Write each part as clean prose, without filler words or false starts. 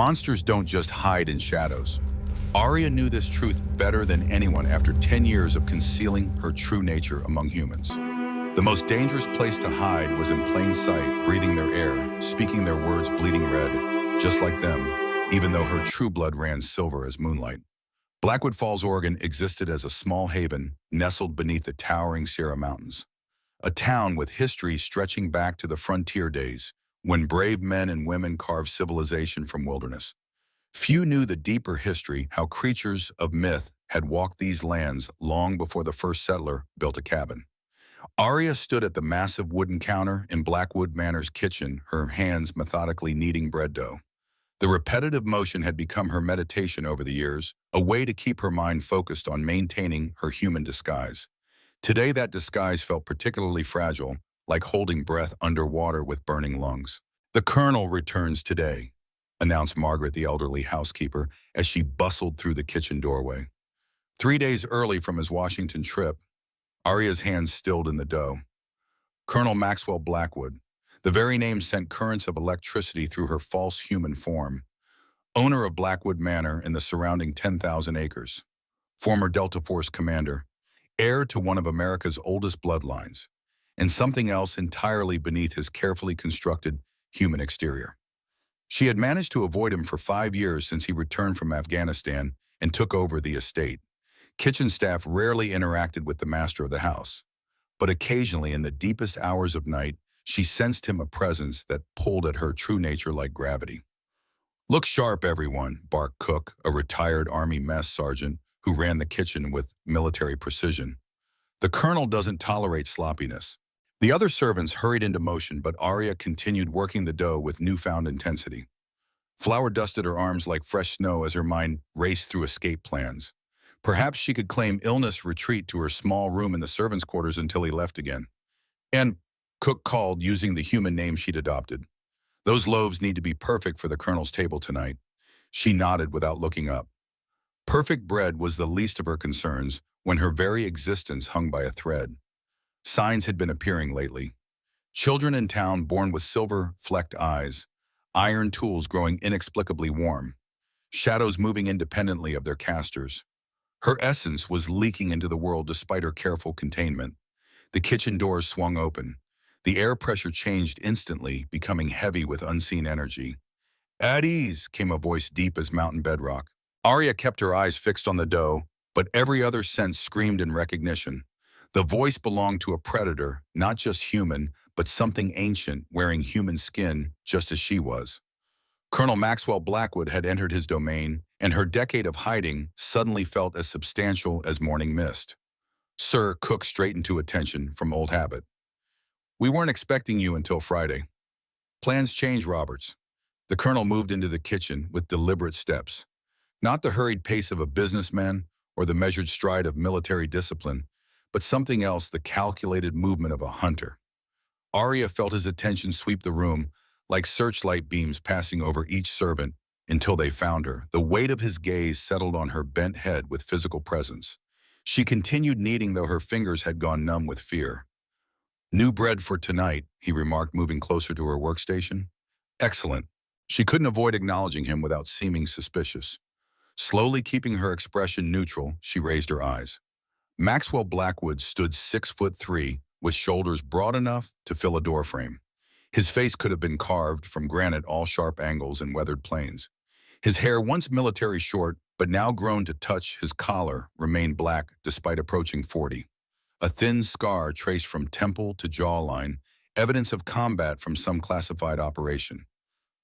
Monsters don't just hide in shadows. Aria knew this truth better than anyone after 10 years of concealing her true nature among humans. The most dangerous place to hide was in plain sight, breathing their air, speaking their words bleeding red, just like them, even though her true blood ran silver as moonlight. Blackwood Falls, Oregon existed as a small haven nestled beneath the towering Sierra Mountains. A town with history stretching back to the frontier days, when brave men and women carved civilization from wilderness. Few knew the deeper history, how creatures of myth had walked these lands long before the first settler built a cabin. Aria stood at the massive wooden counter in Blackwood Manor's kitchen, her hands methodically kneading bread dough. The repetitive motion had become her meditation over the years, a way to keep her mind focused on maintaining her human disguise. Today, that disguise felt particularly fragile, like holding breath underwater with burning lungs. "The Colonel returns today," announced Margaret, the elderly housekeeper, as she bustled through the kitchen doorway. 3 days early from his Washington trip, Aria's hands stilled in the dough. Colonel Maxwell Blackwood, the very name sent currents of electricity through her false human form. Owner of Blackwood Manor and the surrounding 10,000 acres. Former Delta Force commander. Heir to one of America's oldest bloodlines. And something else entirely beneath his carefully constructed human exterior. She had managed to avoid him for 5 years since he returned from Afghanistan and took over the estate. Kitchen staff rarely interacted with the master of the house, but occasionally in the deepest hours of night, she sensed him a presence that pulled at her true nature like gravity. "Look sharp, everyone," barked Cook, a retired Army mess sergeant who ran the kitchen with military precision. "The Colonel doesn't tolerate sloppiness." The other servants hurried into motion, but Aria continued working the dough with newfound intensity. Flour dusted her arms like fresh snow as her mind raced through escape plans. Perhaps she could claim illness retreat to her small room in the servants' quarters until he left again. "And," Cook called, using the human name she'd adopted, "those loaves need to be perfect for the Colonel's table tonight." She nodded without looking up. Perfect bread was the least of her concerns when her very existence hung by a thread. Signs had been appearing lately. Children in town born with silver-flecked eyes, iron tools growing inexplicably warm, shadows moving independently of their casters. Her essence was leaking into the world despite her careful containment. The kitchen doors swung open. The air pressure changed instantly, becoming heavy with unseen energy. "At ease," came a voice deep as mountain bedrock. Aria kept her eyes fixed on the dough, but every other sense screamed in recognition. The voice belonged to a predator, not just human, but something ancient, wearing human skin, just as she was. Colonel Maxwell Blackwood had entered his domain, and her decade of hiding suddenly felt as substantial as morning mist. "Sir," Cook straightened to attention from old habit. "We weren't expecting you until Friday." "Plans change, Roberts." The Colonel moved into the kitchen with deliberate steps. Not the hurried pace of a businessman or the measured stride of military discipline, but something else, the calculated movement of a hunter. Aria felt his attention sweep the room, like searchlight beams passing over each servant until they found her. The weight of his gaze settled on her bent head with physical presence. She continued kneading, though her fingers had gone numb with fear. "New bread for tonight," he remarked, moving closer to her workstation. "Excellent." She couldn't avoid acknowledging him without seeming suspicious. Slowly keeping her expression neutral, she raised her eyes. Maxwell Blackwood stood 6'3", with shoulders broad enough to fill a doorframe. His face could have been carved from granite, all sharp angles and weathered planes. His hair, once military short, but now grown to touch his collar, remained black despite approaching 40. A thin scar traced from temple to jawline, evidence of combat from some classified operation.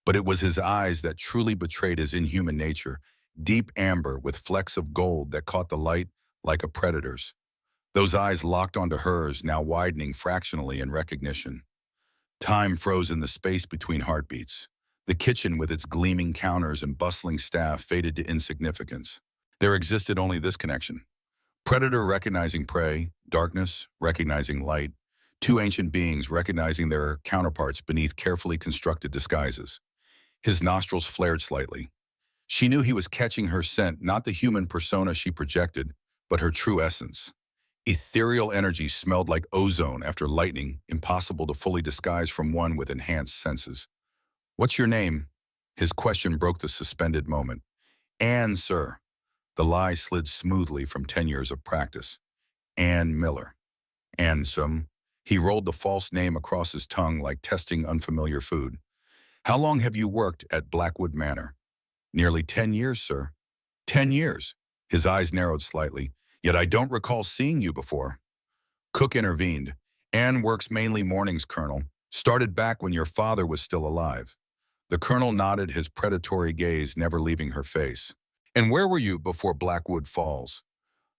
But it was his eyes that truly betrayed his inhuman nature, deep amber with flecks of gold that caught the light like a predator's. Those eyes locked onto hers, now widening fractionally in recognition. Time froze in the space between heartbeats. The kitchen with its gleaming counters and bustling staff faded to insignificance. There existed only this connection. Predator recognizing prey, darkness recognizing light, two ancient beings recognizing their counterparts beneath carefully constructed disguises. His nostrils flared slightly. She knew he was catching her scent, not the human persona she projected, but her true essence. Ethereal energy smelled like ozone after lightning, impossible to fully disguise from one with enhanced senses. "What's your name?" His question broke the suspended moment. Anne, sir. The lie slid smoothly from 10 years of practice. Anne Miller. Ansome. He rolled the false name across his tongue like testing unfamiliar food. How long have you worked at Blackwood Manor? Nearly 10 years, sir. 10 years. His eyes narrowed slightly. Yet I don't recall seeing you before. Cook intervened. Anne works mainly mornings, Colonel. Started back when your father was still alive. The Colonel nodded, his predatory gaze never leaving her face. And where were you before Blackwood Falls?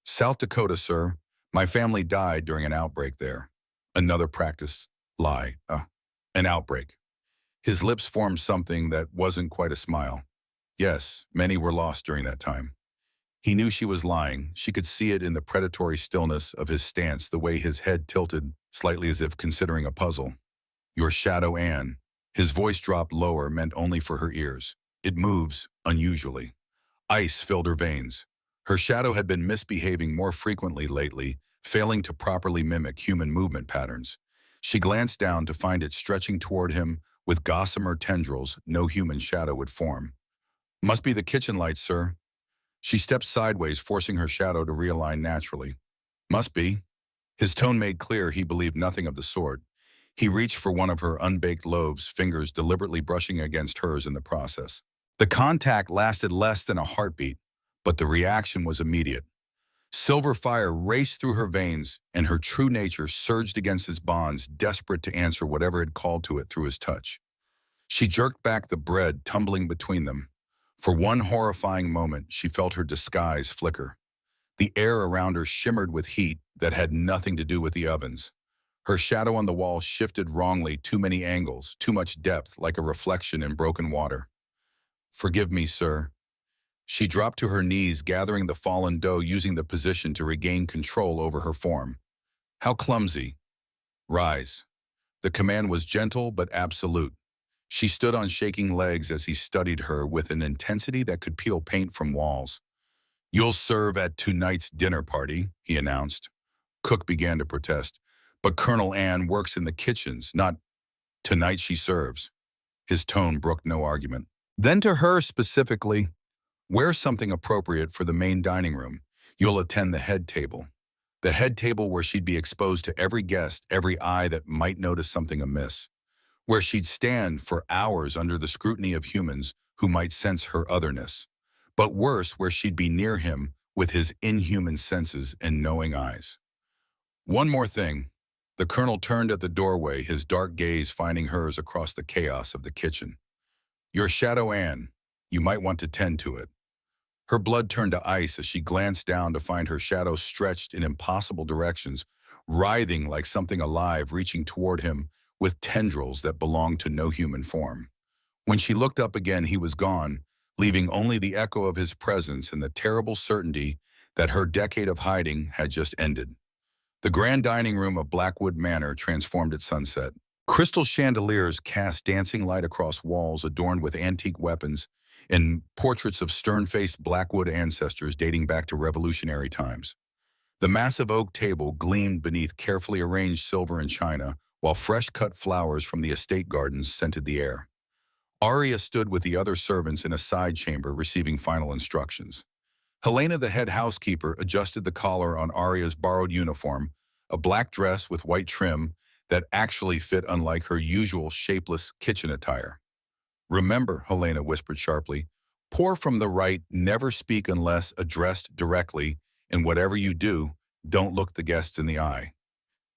South Dakota, sir. My family died during an outbreak there. Another practice lie. An outbreak. His lips formed something that wasn't quite a smile. Yes, many were lost during that time. He knew she was lying. She could see it in the predatory stillness of his stance, the way his head tilted, slightly as if considering a puzzle. Your shadow, Anne. His voice dropped lower, meant only for her ears. It moves, unusually. Ice filled her veins. Her shadow had been misbehaving more frequently lately, failing to properly mimic human movement patterns. She glanced down to find it stretching toward him with gossamer tendrils no human shadow would form. Must be the kitchen lights, sir. She stepped sideways, forcing her shadow to realign naturally. Must be. His tone made clear he believed nothing of the sort. He reached for one of her unbaked loaves, fingers deliberately brushing against hers in the process. The contact lasted less than a heartbeat, but the reaction was immediate. Silver fire raced through her veins, and her true nature surged against his bonds, desperate to answer whatever had called to it through his touch. She jerked back the bread, tumbling between them. For one horrifying moment, she felt her disguise flicker. The air around her shimmered with heat that had nothing to do with the ovens. Her shadow on the wall shifted wrongly, too many angles, too much depth, like a reflection in broken water. Forgive me, sir. She dropped to her knees, gathering the fallen dough, using the position to regain control over her form. How clumsy. Rise. The command was gentle but absolute. She stood on shaking legs as he studied her with an intensity that could peel paint from walls. You'll serve at tonight's dinner party, he announced. Cook began to protest. But Colonel Anne works in the kitchens, not tonight she serves. His tone brooked no argument. Then to her specifically, wear something appropriate for the main dining room. You'll attend the head table. The head table where she'd be exposed to every guest, every eye that might notice something amiss. Where she'd stand for hours under the scrutiny of humans who might sense her otherness. But worse, where she'd be near him with his inhuman senses and knowing eyes. One more thing. The Colonel turned at the doorway, his dark gaze finding hers across the chaos of the kitchen. Your shadow, Anne. You might want to tend to it. Her blood turned to ice as she glanced down to find her shadow stretched in impossible directions, writhing like something alive reaching toward him with tendrils that belonged to no human form. When she looked up again, he was gone, leaving only the echo of his presence and the terrible certainty that her decade of hiding had just ended. The grand dining room of Blackwood Manor transformed at sunset. Crystal chandeliers cast dancing light across walls adorned with antique weapons and portraits of stern-faced Blackwood ancestors dating back to Revolutionary times. The massive oak table gleamed beneath carefully arranged silver and china, while fresh-cut flowers from the estate gardens scented the air. Aria stood with the other servants in a side chamber receiving final instructions. Helena, the head housekeeper, adjusted the collar on Aria's borrowed uniform, a black dress with white trim that actually fit unlike her usual shapeless kitchen attire. Remember, Helena whispered sharply, pour from the right, never speak unless addressed directly, and whatever you do, don't look the guests in the eye.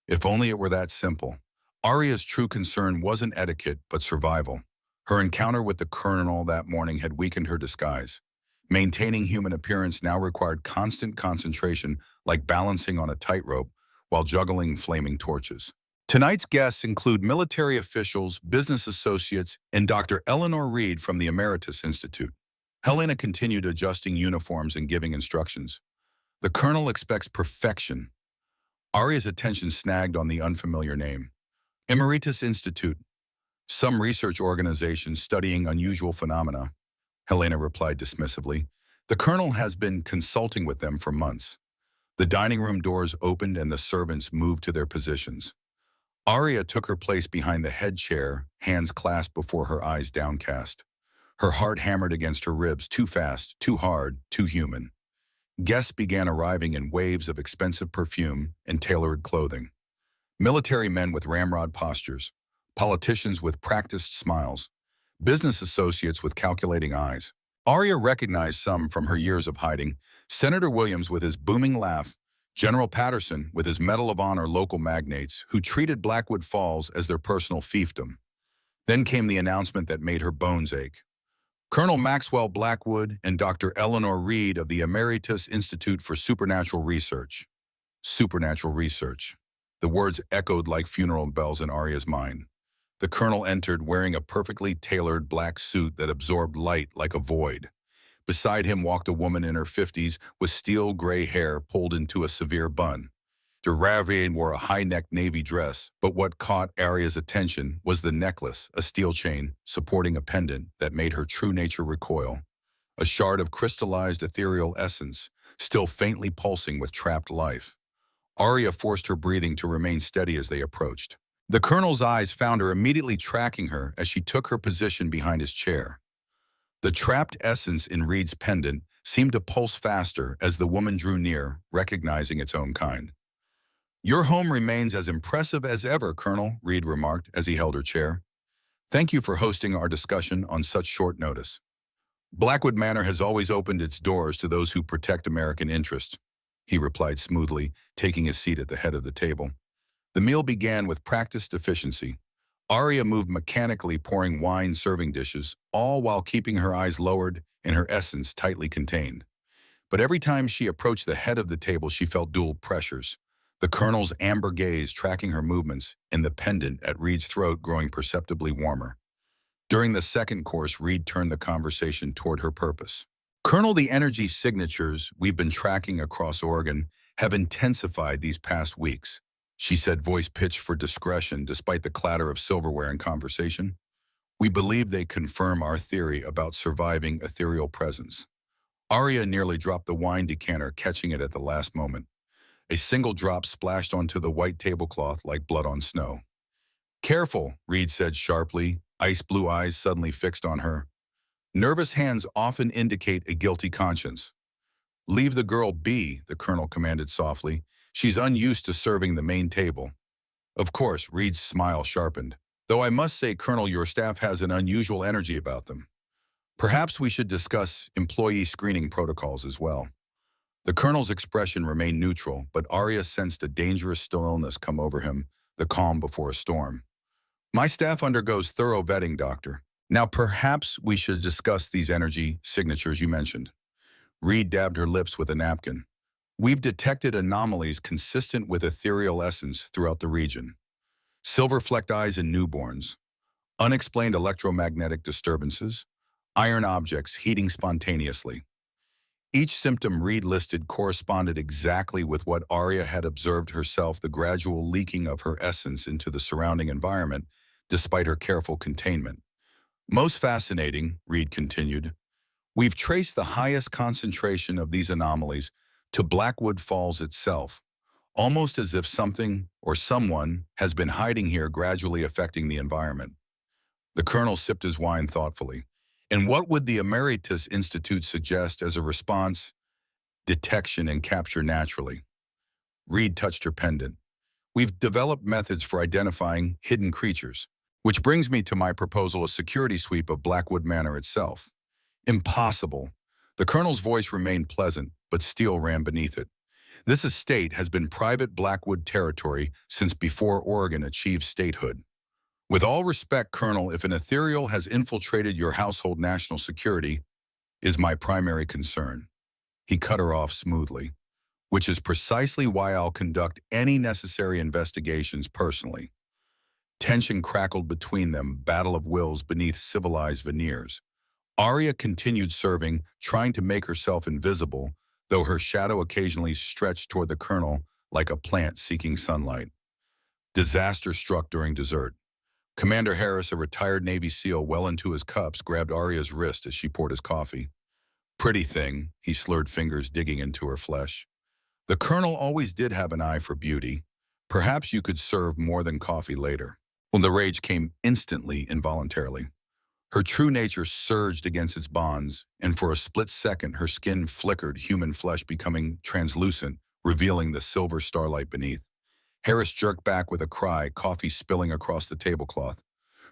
If only it were that simple. Aria's true concern wasn't etiquette, but survival. Her encounter with the Colonel that morning had weakened her disguise. Maintaining human appearance now required constant concentration, like balancing on a tightrope while juggling flaming torches. Tonight's guests include military officials, business associates, and Dr. Eleanor Reed from the Emeritus Institute. Helena continued adjusting uniforms and giving instructions. The Colonel expects perfection. Aria's attention snagged on the unfamiliar name. Emeritus Institute. Some research organization studying unusual phenomena. Helena replied dismissively. The Colonel has been consulting with them for months. The dining room doors opened and the servants moved to their positions. Aria took her place behind the head chair, hands clasped before her, eyes downcast. Her heart hammered against her ribs, too fast, too hard, too human. Guests began arriving in waves of expensive perfume and tailored clothing. Military men with ramrod postures, politicians with practiced smiles, business associates with calculating eyes. Aria recognized some from her years of hiding: Senator Williams with his booming laugh, General Patterson with his Medal of Honor, local magnates who treated Blackwood Falls as their personal fiefdom. Then came the announcement that made her bones ache. Colonel Maxwell Blackwood and Dr. Eleanor Reed of the Emeritus Institute for Supernatural Research. Supernatural research. The words echoed like funeral bells in Aria's mind. The colonel entered wearing a perfectly tailored black suit that absorbed light like a void. Beside him walked a woman in her 50s with steel gray hair pulled into a severe bun. Ravian wore a high-necked navy dress, but what caught Aria's attention was the necklace, a steel chain, supporting a pendant that made her true nature recoil. A shard of crystallized ethereal essence, still faintly pulsing with trapped life. Aria forced her breathing to remain steady as they approached. The colonel's eyes found her immediately tracking her as she took her position behind his chair. The trapped essence in Reed's pendant seemed to pulse faster as the woman drew near, recognizing its own kind. "Your home remains as impressive as ever, Colonel," Reed remarked as he held her chair. "Thank you for hosting our discussion on such short notice. Blackwood Manor has always opened its doors to those who protect American interests," he replied smoothly, taking his seat at the head of the table. The meal began with practiced efficiency. Aria moved mechanically, pouring wine, serving dishes, all while keeping her eyes lowered and her essence tightly contained. But every time she approached the head of the table, she felt dual pressures: the colonel's amber gaze tracking her movements and the pendant at Reed's throat growing perceptibly warmer. During the second course, Reed turned the conversation toward her purpose. "Colonel, the energy signatures we've been tracking across Oregon have intensified these past weeks," she said, voice pitched for discretion despite the clatter of silverware in conversation. "We believe they confirm our theory about surviving ethereal presence." Aria nearly dropped the wine decanter, catching it at the last moment. A single drop splashed onto the white tablecloth like blood on snow. "Careful," Reed said sharply, ice blue eyes suddenly fixed on her. "Nervous hands often indicate a guilty conscience." "Leave the girl be," the colonel commanded softly. "She's unused to serving the main table." "Of course," Reed's smile sharpened. "Though I must say, Colonel, your staff has an unusual energy about them. Perhaps we should discuss employee screening protocols as well." The colonel's expression remained neutral, but Aria sensed a dangerous stillness come over him, the calm before a storm. "My staff undergoes thorough vetting, Doctor. Now perhaps we should discuss these energy signatures you mentioned." Reed dabbed her lips with a napkin. "We've detected anomalies consistent with ethereal essence throughout the region. Silver-flecked eyes in newborns, unexplained electromagnetic disturbances, iron objects heating spontaneously." Each symptom Reed listed corresponded exactly with what Aria had observed herself: the gradual leaking of her essence into the surrounding environment, despite her careful containment. "Most fascinating," Reed continued, "we've traced the highest concentration of these anomalies to Blackwood Falls itself, almost as if something or someone has been hiding here, gradually affecting the environment." The colonel sipped his wine thoughtfully. "And what would the Emeritus Institute suggest as a response?" "Detection and capture naturally." Reed touched her pendant. "We've developed methods for identifying hidden creatures. Which brings me to my proposal: a security sweep of Blackwood Manor itself." "Impossible." The colonel's voice remained pleasant, but steel ran beneath it. "This estate has been private Blackwood territory since before Oregon achieved statehood. With all respect, Colonel, if an ethereal has infiltrated your household, national security is my primary concern." He cut her off smoothly. "Which is precisely why I'll conduct any necessary investigations personally." Tension crackled between them, battle of wills beneath civilized veneers. Aria continued serving, trying to make herself invisible, though her shadow occasionally stretched toward the colonel like a plant seeking sunlight. Disaster struck during dessert. Commander Harris, a retired Navy SEAL well into his cups, grabbed Aria's wrist as she poured his coffee. "Pretty thing," he slurred, fingers digging into her flesh. "The colonel always did have an eye for beauty. Perhaps you could serve more than coffee later." Well, the rage came instantly, involuntarily. Her true nature surged against its bonds, and for a split second her skin flickered, human flesh becoming translucent, revealing the silver starlight beneath. Harris jerked back with a cry, coffee spilling across the tablecloth.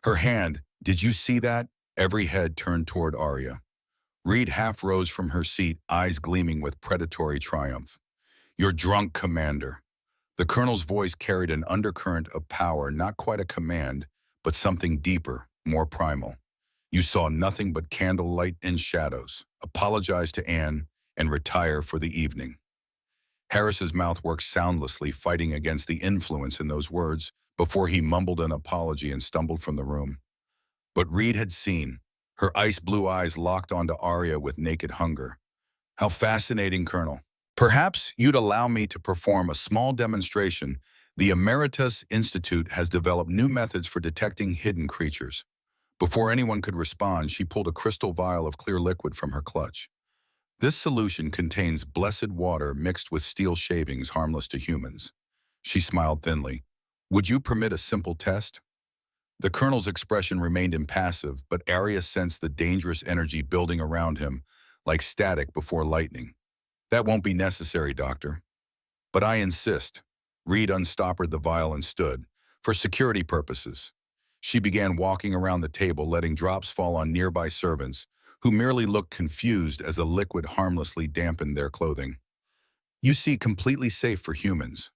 Her hand, "Did you see that?" Every head turned toward Aria. Reed half rose from her seat, eyes gleaming with predatory triumph. "You're drunk, Commander." The colonel's voice carried an undercurrent of power, not quite a command, but something deeper, more primal. "You saw nothing but candlelight and shadows. Apologize to Anne and retire for the evening." Harris's mouth worked soundlessly, fighting against the influence in those words before he mumbled an apology and stumbled from the room. But Reed had seen. Her ice-blue eyes locked onto Aria with naked hunger. "How fascinating, Colonel. Perhaps you'd allow me to perform a small demonstration. The Emeritus Institute has developed new methods for detecting hidden creatures." Before anyone could respond, she pulled a crystal vial of clear liquid from her clutch. "This solution contains blessed water mixed with steel shavings harmless to humans." She smiled thinly. "Would you permit a simple test?" The colonel's expression remained impassive, but Aria sensed the dangerous energy building around him, like static before lightning. "That won't be necessary, Doctor." "But I insist." Reed unstoppered the vial and stood. "For security purposes." She began walking around the table, letting drops fall on nearby servants, who merely looked confused as the liquid harmlessly dampened their clothing. "You see, completely safe for humans."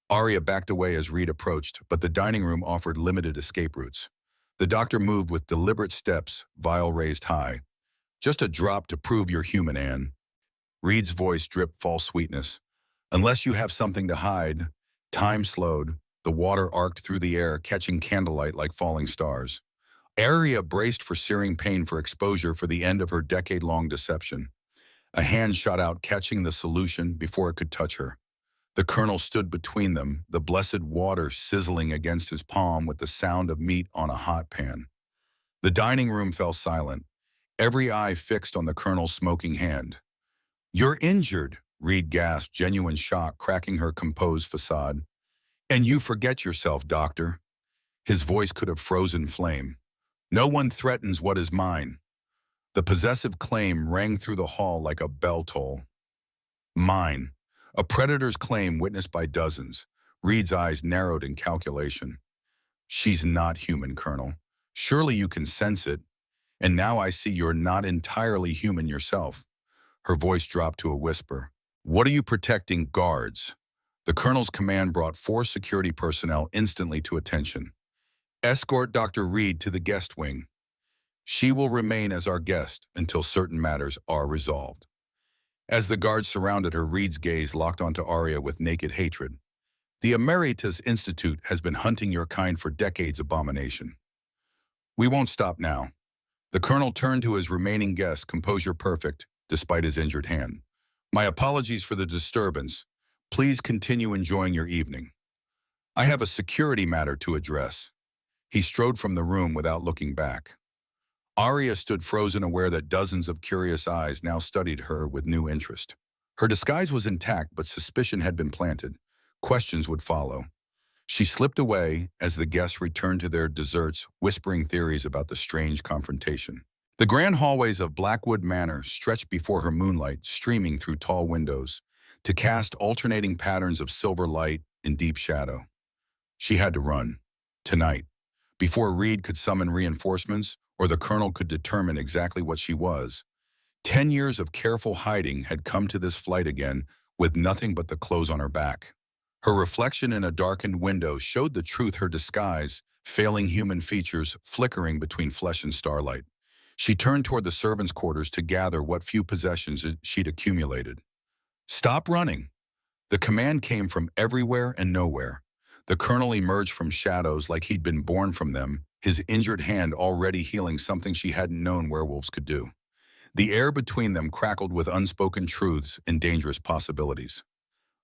Aria backed away as Reed approached, but the dining room offered limited escape routes. The doctor moved with deliberate steps, vial raised high. "Just a drop to prove you're human, Anne." Reed's voice dripped false sweetness. "Unless you have something to hide." Time slowed. The water arced through the air, catching candlelight like falling stars. Aria braced for searing pain, for exposure, for the end of her decade-long deception. A hand shot out, catching the solution before it could touch her. The colonel stood between them, the blessed water sizzling against his palm with the sound of meat on a hot pan. The dining room fell silent, every eye fixed on the colonel's smoking hand. "You're injured," Reed gasped, genuine shock cracking her composed facade. "And you forget yourself, Doctor." His voice could have frozen flame. "No one threatens what is mine." The possessive claim rang through the hall like a bell toll. "Mine." A predator's claim witnessed by dozens. Reed's eyes narrowed in calculation. "She's not human, Colonel. Surely you can sense it. And now I see you're not entirely human yourself." Her voice dropped to a whisper. "What are you protecting, guards?" The colonel's command brought 4 security personnel instantly to attention. "Escort Dr. Reed to the guest wing. She will remain as our guest until certain matters are resolved." As the guards surrounded her, Reed's gaze locked onto Aria with naked hatred. "The Emeritus Institute has been hunting your kind for decades, abomination. We won't stop now." The colonel turned to his remaining guest, composure perfect, despite his injured hand. "My apologies for the disturbance. Please continue enjoying your evening. I have a security matter to address." He strode from the room without looking back. Aria stood frozen, aware that dozens of curious eyes now studied her with new interest. Her disguise was intact, but suspicion had been planted. Questions would follow. She slipped away as the guests returned to their desserts, whispering theories about the strange confrontation. The grand hallways of Blackwood Manor stretched before her, moonlight streaming through tall windows to cast alternating patterns of silver light and deep shadow. She had to run. Tonight. Before Reed could summon reinforcements, or the colonel could determine exactly what she was. 10 years of careful hiding had come to this flight again, with nothing but the clothes on her back. Her reflection in a darkened window showed the truth, her disguise, failing human features flickering between flesh and starlight. She turned toward the servants' quarters to gather what few possessions she'd accumulated. "Stop running." The command came from everywhere and nowhere. The colonel emerged from shadows like he'd been born from them, his injured hand already healing, something she hadn't known werewolves could do. The air between them crackled with unspoken truths and dangerous possibilities.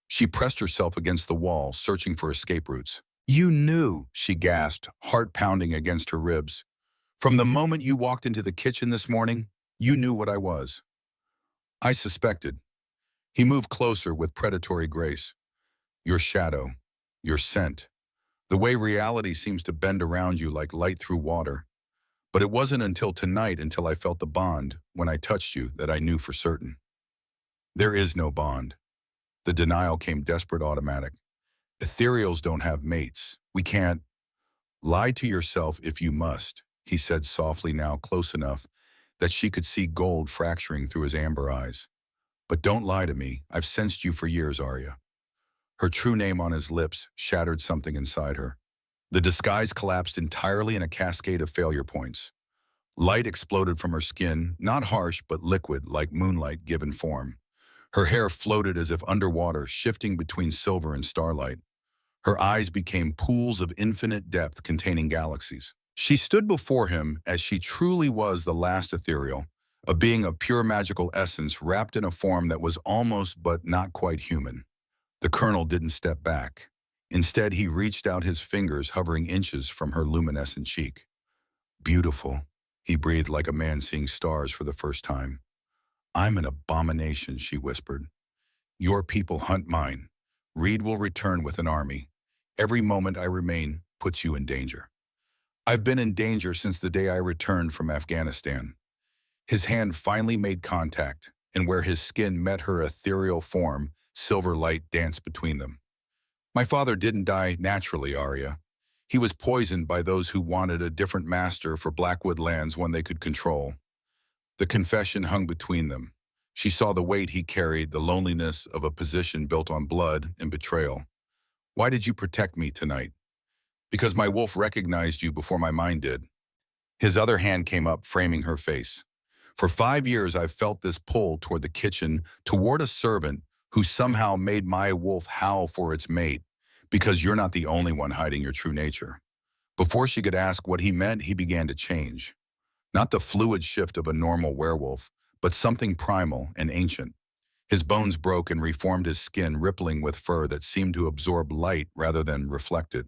She pressed herself against the wall, searching for escape routes. "You knew," she gasped, heart pounding against her ribs. "From the moment you walked into the kitchen this morning, you knew what I was." "I suspected." He moved closer with predatory grace. "Your shadow, your scent, the way reality seems to bend around you like light through water. But it wasn't until tonight, until I felt the bond, when I touched you, that I knew for certain. There is no bond. The denial came desperate, automatic. Ethereals don't have mates. We can't. Lie to yourself if you must, he said softly, now close enough that she could see gold fracturing through his amber eyes. But don't lie to me. I've sensed you for years, Aria. Her true name on his lips shattered something inside her. The disguise collapsed entirely in a cascade of failure points. Light exploded from her skin, not harsh but liquid, like moonlight given form. Her hair floated as if underwater, shifting between silver and starlight. Her eyes became pools of infinite depth containing galaxies. She stood before him as she truly was, the last ethereal, a being of pure magical essence wrapped in a form that was almost but not quite human. The colonel didn't step back. Instead, he reached out, his fingers hovering inches from her luminescent cheek. Beautiful, he breathed like a man seeing stars for the first time. I'm an abomination, she whispered. Your people hunt mine. Reed will return with an army. Every moment I remain puts you in danger. I've been in danger since the day I returned from Afghanistan. His hand finally made contact, and where his skin met her ethereal form, silver light danced between them. My father didn't die naturally, Aria. He was poisoned by those who wanted a different master for Blackwood lands, one they could control. The confession hung between them. She saw the weight he carried, the loneliness of a position built on blood and betrayal. Why did you protect me tonight? Because my wolf recognized you before my mind did. His other hand came up, framing her face. For 5 years, I've felt this pull toward the kitchen, toward a servant who somehow made my wolf howl for its mate, because you're not the only one hiding your true nature. Before she could ask what he meant, he began to change. Not the fluid shift of a normal werewolf, but something primal and ancient. His bones broke and reformed his skin, rippling with fur that seemed to absorb light rather than reflect it.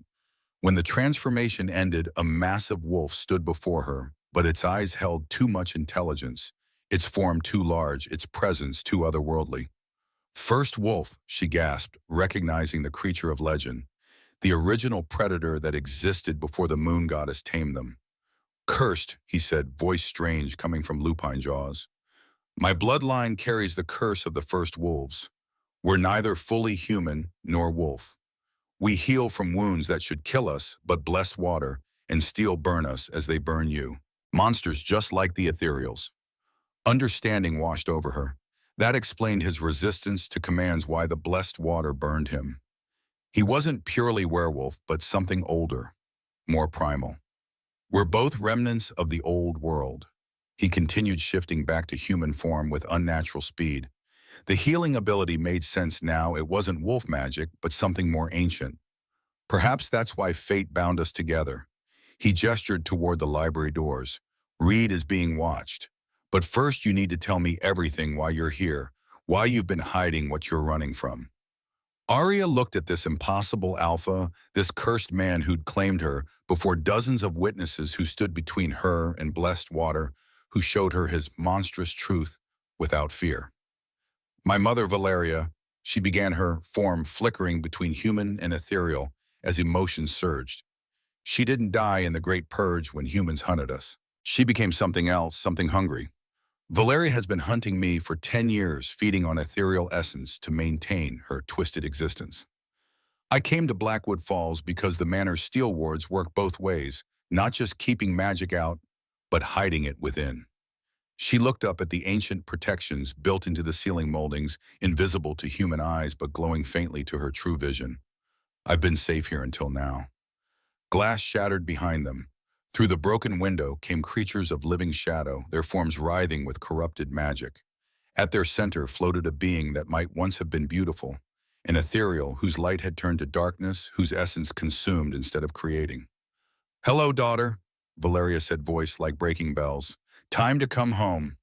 When the transformation ended, a massive wolf stood before her, but its eyes held too much intelligence, its form too large, its presence too otherworldly. First wolf, she gasped, recognizing the creature of legend, the original predator that existed before the moon goddess tamed them. Cursed, he said, voice strange coming from lupine jaws. My bloodline carries the curse of the first wolves. We're neither fully human nor wolf. We heal from wounds that should kill us, but bless water and steel burn us as they burn you. Monsters just like the ethereals. Understanding washed over her. That explained his resistance to commands, why the blessed water burned him. He wasn't purely werewolf, but something older, more primal. We're both remnants of the old world. He continued, shifting back to human form with unnatural speed. The healing ability made sense now. It wasn't wolf magic, but something more ancient. Perhaps that's why fate bound us together. He gestured toward the library doors. Reed is being watched. But first you need to tell me everything, why you're here, why you've been hiding what you're running from. Aria looked at this impossible alpha, this cursed man who'd claimed her, before dozens of witnesses who stood between her and blessed water, who showed her his monstrous truth without fear. My mother, Valeria, she began, her form flickering between human and ethereal as emotions surged. She didn't die in the Great Purge when humans hunted us. She became something else, something hungry. Valeria has been hunting me for 10 years, feeding on ethereal essence to maintain her twisted existence. I came to Blackwood Falls because the manor's steel wards work both ways, not just keeping magic out, but hiding it within. She looked up at the ancient protections built into the ceiling moldings, invisible to human eyes but glowing faintly to her true vision. I've been safe here until now. Glass shattered behind them. Through the broken window came creatures of living shadow, their forms writhing with corrupted magic. At their center floated a being that might once have been beautiful, an ethereal whose light had turned to darkness, whose essence consumed instead of creating. Hello, daughter, Valeria said, voice like breaking bells. Time to come home.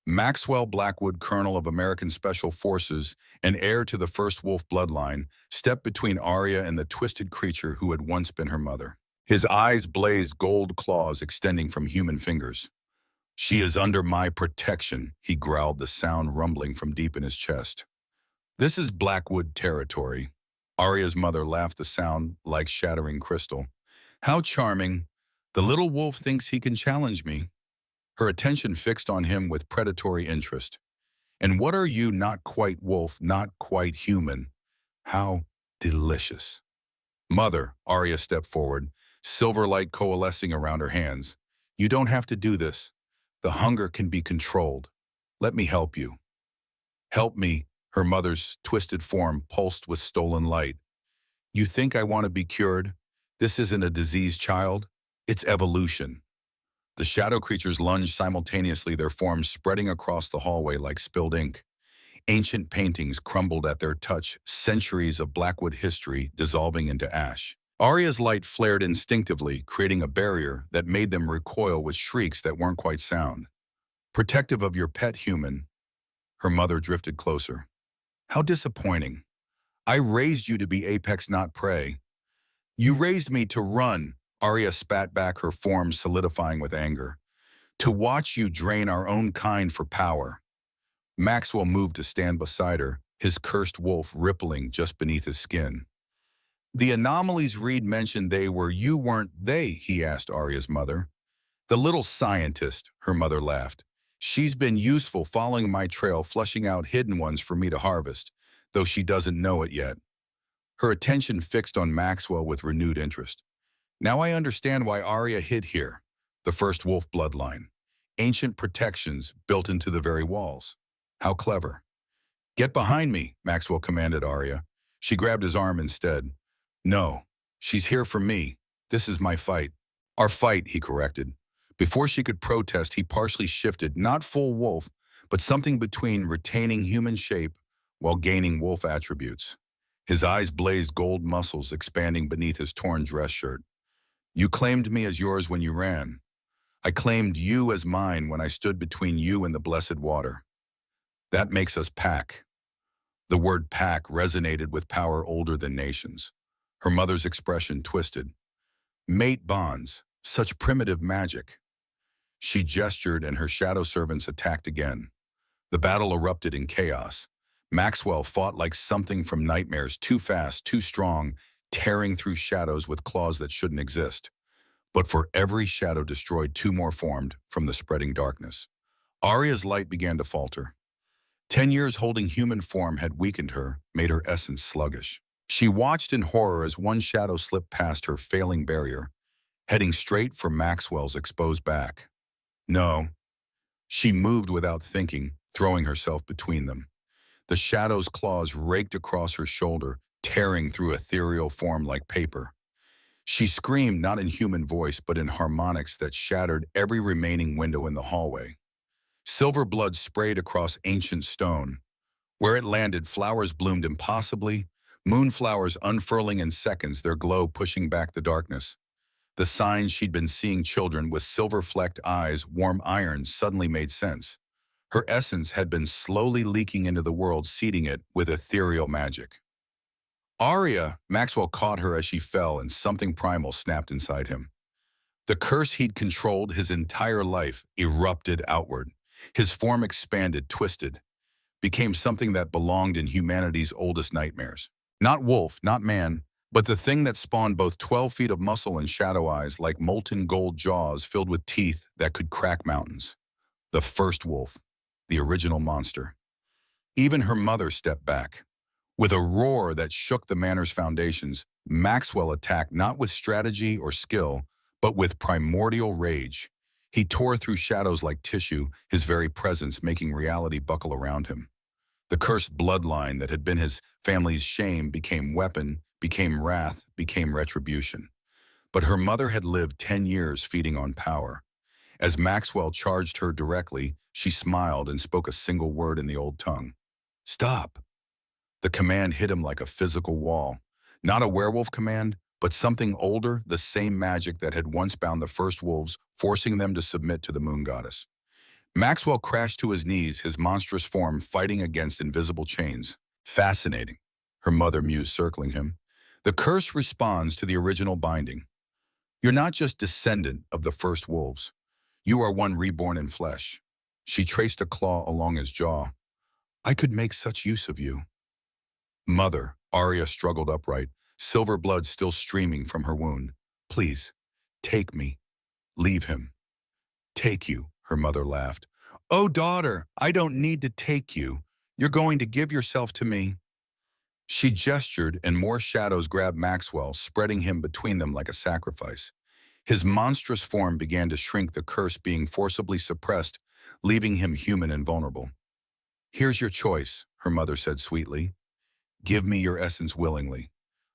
Maxwell Blackwood, Colonel of American Special Forces and heir to the first wolf bloodline, stepped between Aria and the twisted creature who had once been her mother. His eyes blazed, gold claws extending from human fingers. She is under my protection, he growled, the sound rumbling from deep in his chest. This is Blackwood territory. Aria's mother laughed, the sound like shattering crystal. How charming. The little wolf thinks he can challenge me, her attention fixed on him with predatory interest. And what are you, not quite wolf, not quite human? How delicious. Mother, Aria stepped forward, silver light coalescing around her hands. You don't have to do this. The hunger can be controlled. Let me help you. Help me, her mother's twisted form pulsed with stolen light. You think I want to be cured? This isn't a disease, child. It's evolution. The shadow creatures lunged simultaneously, their forms spreading across the hallway like spilled ink. Ancient paintings crumbled at their touch, centuries of Blackwood history dissolving into ash. Aria's light flared instinctively, creating a barrier that made them recoil with shrieks that weren't quite sound. Protective of your pet human, her mother drifted closer. How disappointing. I raised you to be apex, not prey. You raised me to run, Aria spat back, her form solidifying with anger. To watch you drain our own kind for power. Maxwell moved to stand beside her, his cursed wolf rippling just beneath his skin. The anomalies Reed mentioned, they were you, weren't they? He asked Aria's mother. The little scientist, her mother laughed. She's been useful following my trail, flushing out hidden ones for me to harvest, though she doesn't know it yet. Her attention fixed on Maxwell with renewed interest. Now I understand why Aria hid here. The first wolf bloodline. Ancient protections built into the very walls. How clever. Get behind me, Maxwell commanded Aria. She grabbed his arm instead. No, she's here for me. This is my fight. Our fight, he corrected. Before she could protest, he partially shifted, not full wolf, but something between retaining human shape while gaining wolf attributes. His eyes blazed, gold muscles expanding beneath his torn dress shirt. You claimed me as yours when you ran. I claimed you as mine when I stood between you and the blessed water. That makes us pack. The word pack resonated with power older than nations. Her mother's expression twisted. Mate bonds, such primitive magic. She gestured and her shadow servants attacked again. The battle erupted in chaos. Maxwell fought like something from nightmares, too fast, too strong, tearing through shadows with claws that shouldn't exist. But for every shadow destroyed, two more formed from the spreading darkness. Aria's light began to falter. 10 years holding human form had weakened her, made her essence sluggish. She watched in horror as one shadow slipped past her failing barrier, heading straight for Maxwell's exposed back. No. She moved without thinking, throwing herself between them. The shadow's claws raked across her shoulder, tearing through ethereal form like paper. She screamed not in human voice, but in harmonics that shattered every remaining window in the hallway. Silver blood sprayed across ancient stone. Where it landed, flowers bloomed impossibly, moonflowers unfurling in seconds, their glow pushing back the darkness. The signs she'd been seeing, children with silver-flecked eyes, warm iron, suddenly made sense. Her essence had been slowly leaking into the world, seeding it with ethereal magic. Aria, Maxwell caught her as she fell, and something primal snapped inside him. The curse he'd controlled his entire life erupted outward. His form expanded, twisted, became something that belonged in humanity's oldest nightmares. Not wolf, not man, but the thing that spawned both 12 feet of muscle and shadow eyes like molten gold jaws filled with teeth that could crack mountains. The first wolf, the original monster. Even her mother stepped back. With a roar that shook the manor's foundations, Maxwell attacked not with strategy or skill, but with primordial rage. He tore through shadows like tissue, his very presence making reality buckle around him. The cursed bloodline that had been his family's shame became weapon, became wrath, became retribution. But her mother had lived 10 years feeding on power. As Maxwell charged her directly, she smiled and spoke a single word in the old tongue. Stop. The command hit him like a physical wall. Not a werewolf command, but something older, the same magic that had once bound the first wolves, forcing them to submit to the moon goddess. Maxwell crashed to his knees, his monstrous form fighting against invisible chains. Fascinating, her mother mused, circling him. The curse responds to the original binding. You're not just descendant of the first wolves. You are one reborn in flesh. She traced a claw along his jaw. I could make such use of you. Mother, Aria struggled upright, silver blood still streaming from her wound. Please, take me. Leave him. Take you, her mother laughed. Oh, daughter, I don't need to take you. You're going to give yourself to me. She gestured, and more shadows grabbed Maxwell, spreading him between them like a sacrifice. His monstrous form began to shrink, the curse being forcibly suppressed, leaving him human and vulnerable. Here's your choice, her mother said sweetly. Give me your essence willingly.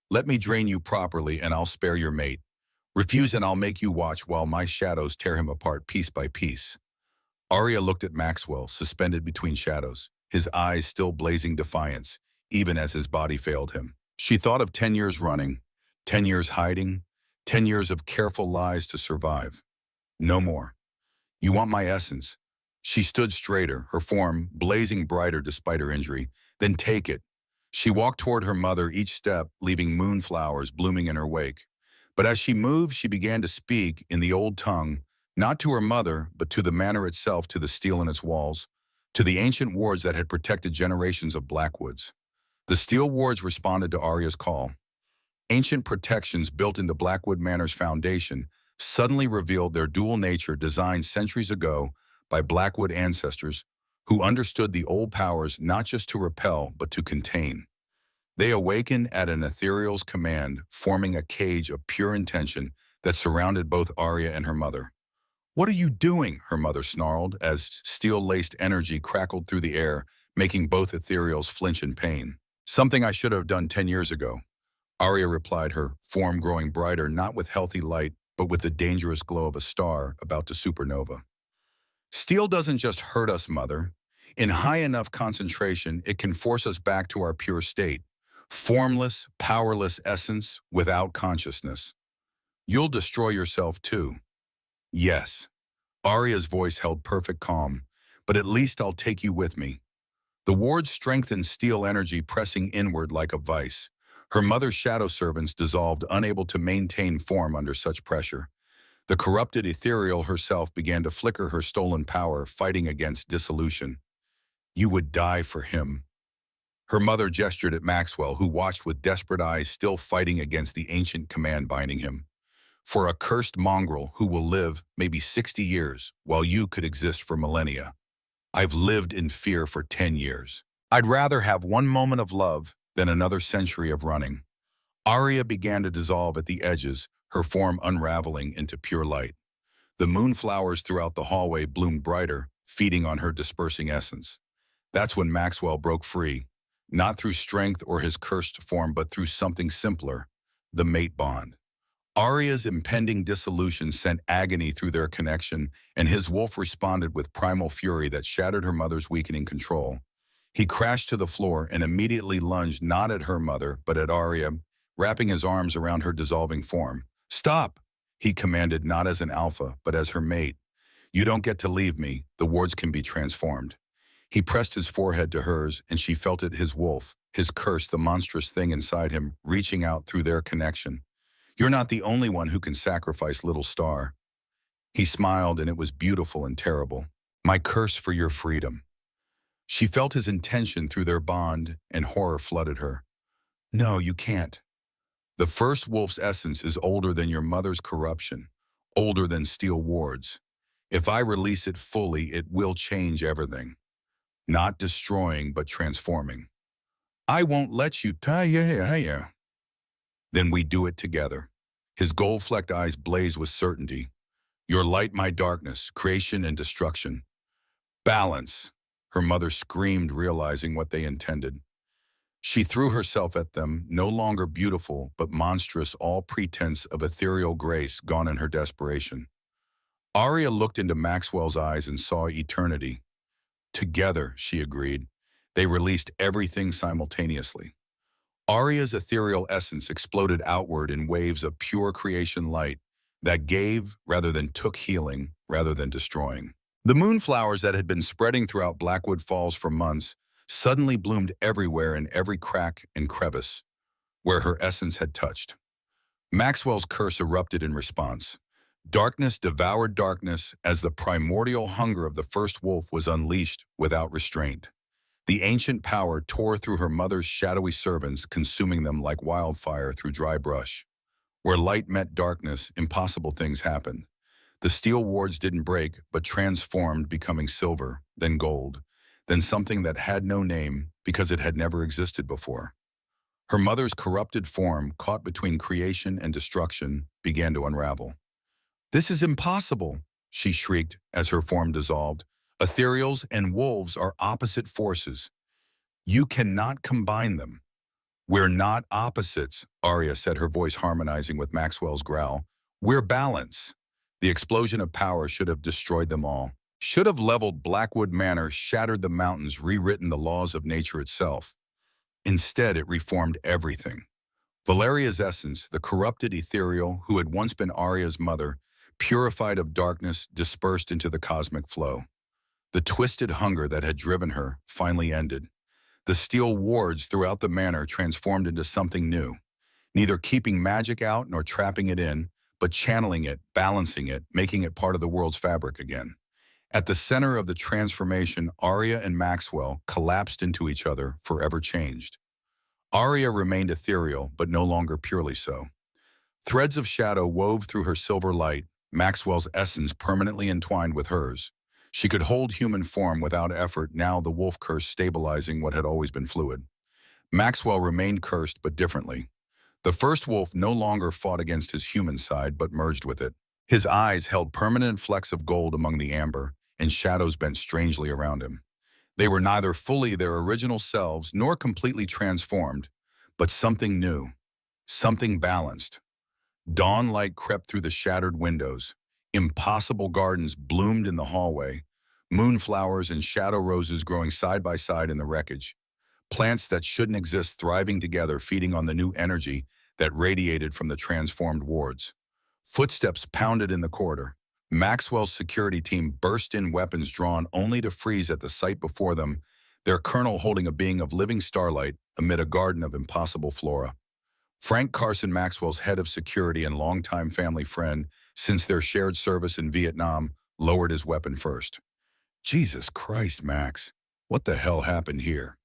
Let me drain you properly, and I'll spare your mate. Refuse, and I'll make you watch while my shadows tear him apart piece by piece. Aria looked at Maxwell, suspended between shadows, his eyes still blazing defiance, even as his body failed him. She thought of 10 years running, 10 years hiding, 10 years of careful lies to survive. No more. You want my essence? She stood straighter, her form blazing brighter despite her injury. Then take it. She walked toward her mother, each step leaving moonflowers blooming in her wake. But as she moved, she began to speak in the old tongue, not to her mother, but to the manor itself, to the steel in its walls, to the ancient wards that had protected generations of Blackwoods. The steel wards responded to Aria's call. Ancient protections built into Blackwood Manor's foundation suddenly revealed their dual nature, designed centuries ago by Blackwood ancestors who understood the old powers not just to repel, but to contain. They awakened at an ethereal's command, forming a cage of pure intention that surrounded both Aria and her mother. What are you doing? Her mother snarled as steel-laced energy crackled through the air, making both ethereals flinch in pain. Something I should have done 10 years ago. Aria replied, her form growing brighter, not with healthy light, but with the dangerous glow of a star about to supernova. Steel doesn't just hurt us, Mother. In high enough concentration, it can force us back to our pure state. Formless, powerless essence without consciousness. You'll destroy yourself too. Yes. Aria's voice held perfect calm, but at least I'll take you with me. The wards strengthened, steel energy pressing inward like a vice. Her mother's shadow servants dissolved, unable to maintain form under such pressure. The corrupted ethereal herself began to flicker, her stolen power fighting against dissolution. You would die for him. Her mother gestured at Maxwell, who watched with desperate eyes, still fighting against the ancient command binding him. For a cursed mongrel who will live maybe 60 years, while you could exist for millennia. I've lived in fear for 10 years. I'd rather have one moment of love than another century of running. Aria began to dissolve at the edges, her form unraveling into pure light. The moonflowers throughout the hallway bloomed brighter, feeding on her dispersing essence. That's when Maxwell broke free, not through strength or his cursed form, but through something simpler, the mate bond. Aria's impending dissolution sent agony through their connection, and his wolf responded with primal fury that shattered her mother's weakening control. He crashed to the floor and immediately lunged not at her mother, but at Aria, wrapping his arms around her dissolving form. Stop, he commanded, not as an alpha, but as her mate. You don't get to leave me. The wards can be transformed. He pressed his forehead to hers, and she felt it, his wolf, his curse, the monstrous thing inside him, reaching out through their connection. You're not the only one who can sacrifice, little star. He smiled, and it was beautiful and terrible. My curse for your freedom. She felt his intention through their bond, and horror flooded her. No, you can't. The first wolf's essence is older than your mother's corruption, older than steel wards. If I release it fully, it will change everything. Not destroying, but transforming. I won't let you. Then we do it together. His gold-flecked eyes blazed with certainty. Your light, my darkness, creation and destruction. Balance, her mother screamed, realizing what they intended. She threw herself at them, no longer beautiful, but monstrous, all pretense of ethereal grace gone in her desperation. Aria looked into Maxwell's eyes and saw eternity. Together, she agreed. They released everything simultaneously. Aria's ethereal essence exploded outward in waves of pure creation light that gave rather than took, healing rather than destroying. The moonflowers that had been spreading throughout Blackwood Falls for months suddenly bloomed everywhere, in every crack and crevice where her essence had touched. Maxwell's curse erupted in response. Darkness devoured darkness as the primordial hunger of the first wolf was unleashed without restraint. The ancient power tore through her mother's shadowy servants, consuming them like wildfire through dry brush. Where light met darkness, impossible things happened. The steel wards didn't break, but transformed, becoming silver, then gold, then something that had no name because it had never existed before. Her mother's corrupted form, caught between creation and destruction, began to unravel. "This is impossible," she shrieked as her form dissolved. "Ethereals and wolves are opposite forces. You cannot combine them." "We're not opposites," Aria said, her voice harmonizing with Maxwell's growl. "We're balance." The explosion of power should have destroyed them all. Should have leveled Blackwood Manor, shattered the mountains, rewritten the laws of nature itself. Instead, it reformed everything. Valeria's essence, the corrupted ethereal who had once been Aria's mother, purified of darkness, dispersed into the cosmic flow. The twisted hunger that had driven her finally ended. The steel wards throughout the manor transformed into something new, neither keeping magic out nor trapping it in, but channeling it, balancing it, making it part of the world's fabric again. At the center of the transformation, Aria and Maxwell collapsed into each other, forever changed. Aria remained ethereal, but no longer purely so. Threads of shadow wove through her silver light, Maxwell's essence permanently entwined with hers. She could hold human form without effort, now the wolf curse stabilizing what had always been fluid. Maxwell remained cursed, but differently. The first wolf no longer fought against his human side, but merged with it. His eyes held permanent flecks of gold among the amber, and shadows bent strangely around him. They were neither fully their original selves nor completely transformed, but something new, something balanced. Dawnlight crept through the shattered windows. Impossible gardens bloomed in the hallway, moonflowers and shadow roses growing side by side in the wreckage. Plants that shouldn't exist thriving together, feeding on the new energy that radiated from the transformed wards. Footsteps pounded in the corridor. Maxwell's security team burst in, weapons drawn only to freeze at the sight before them, their colonel holding a being of living starlight amid a garden of impossible flora. Frank Carson, Maxwell's head of security and longtime family friend since their shared service in Vietnam, lowered his weapon first. "Jesus Christ, Max, what the hell happened here?"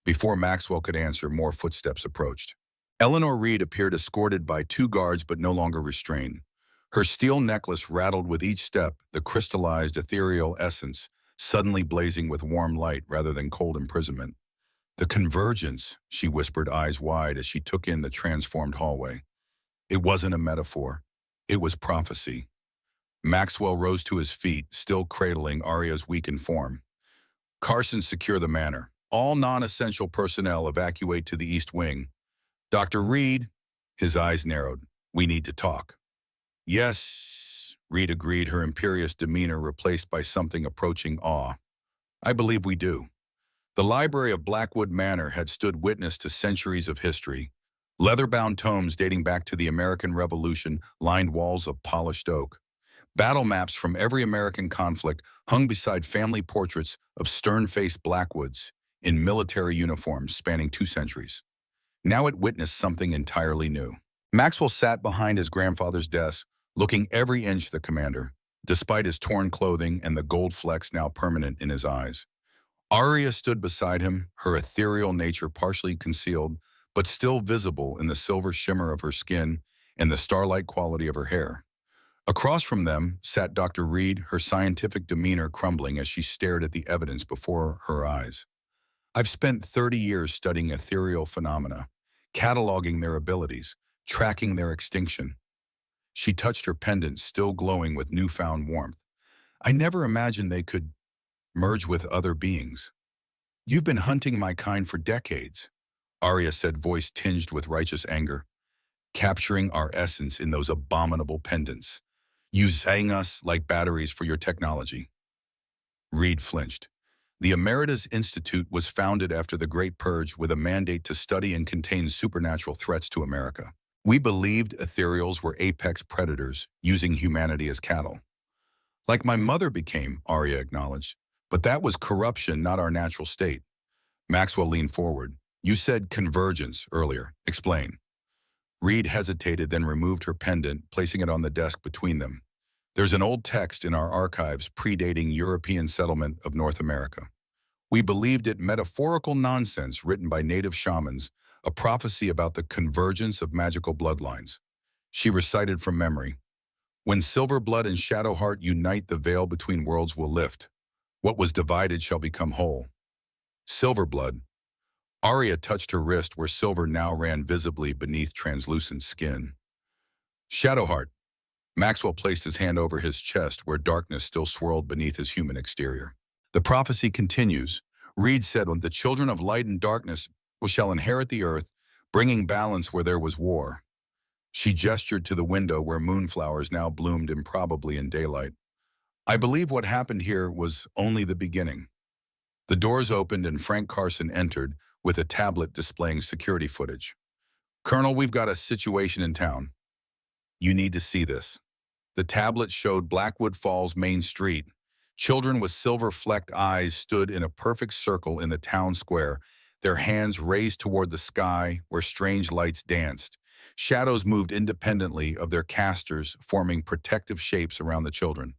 Before Maxwell could answer, more footsteps approached. Eleanor Reed appeared, escorted by two guards but no longer restrained. Her steel necklace rattled with each step, the crystallized ethereal essence suddenly blazing with warm light rather than cold imprisonment. "The convergence," she whispered, eyes wide as she took in the transformed hallway. It wasn't a metaphor. It was prophecy. Maxwell rose to his feet, still cradling Aria's weakened form. "Carson, secure the manor. All non-essential personnel evacuate to the East Wing. Dr. Reed," his eyes narrowed, "we need to talk." "Yes," Reed agreed, her imperious demeanor replaced by something approaching awe. "I believe we do." The library of Blackwood Manor had stood witness to centuries of history. Leather-bound tomes dating back to the American Revolution lined walls of polished oak. Battle maps from every American conflict hung beside family portraits of stern-faced Blackwoods in military uniforms spanning 2 centuries. Now it witnessed something entirely new. Maxwell sat behind his grandfather's desk, looking every inch the commander, despite his torn clothing and the gold flecks now permanent in his eyes. Aria stood beside him, her ethereal nature partially concealed, but still visible in the silver shimmer of her skin and the starlight quality of her hair. Across from them sat Dr. Reed, her scientific demeanor crumbling as she stared at the evidence before her eyes. "I've spent 30 years studying ethereal phenomena, cataloging their abilities, tracking their extinction." She touched her pendant, still glowing with newfound warmth. "I never imagined they could merge with other beings." "You've been hunting my kind for decades," Aria said, voice tinged with righteous anger. "Capturing our essence in those abominable pendants. Using us like batteries for your technology." Reed flinched. The Emeritus Institute was founded after the Great Purge with a mandate to study and contain supernatural threats to America. "We believed ethereals were apex predators, using humanity as cattle." "Like my mother became," Aria acknowledged. "But that was corruption, not our natural state." Maxwell leaned forward. "You said convergence earlier. Explain." Reed hesitated, then removed her pendant, placing it on the desk between them. "There's an old text in our archives predating European settlement of North America. We believed it metaphorical nonsense written by native shamans, a prophecy about the convergence of magical bloodlines." She recited from memory. When silver blood and shadow heart unite, the veil between worlds will lift. What was divided shall become whole. Silver blood. Aria touched her wrist where silver now ran visibly beneath translucent skin. Shadowheart. Maxwell placed his hand over his chest where darkness still swirled beneath his human exterior. The prophecy continues. Reed said, "When the children of light and darkness shall inherit the earth, bringing balance where there was war." She gestured to the window where moonflowers now bloomed improbably in daylight. "I believe what happened here was only the beginning." The doors opened and Frank Carson entered with a tablet displaying security footage. "Colonel, we've got a situation in town. You need to see this." The tablet showed Blackwood Falls Main Street. Children with silver-flecked eyes stood in a perfect circle in the town square, their hands raised toward the sky where strange lights danced. Shadows moved independently of their casters, forming protective shapes around the children.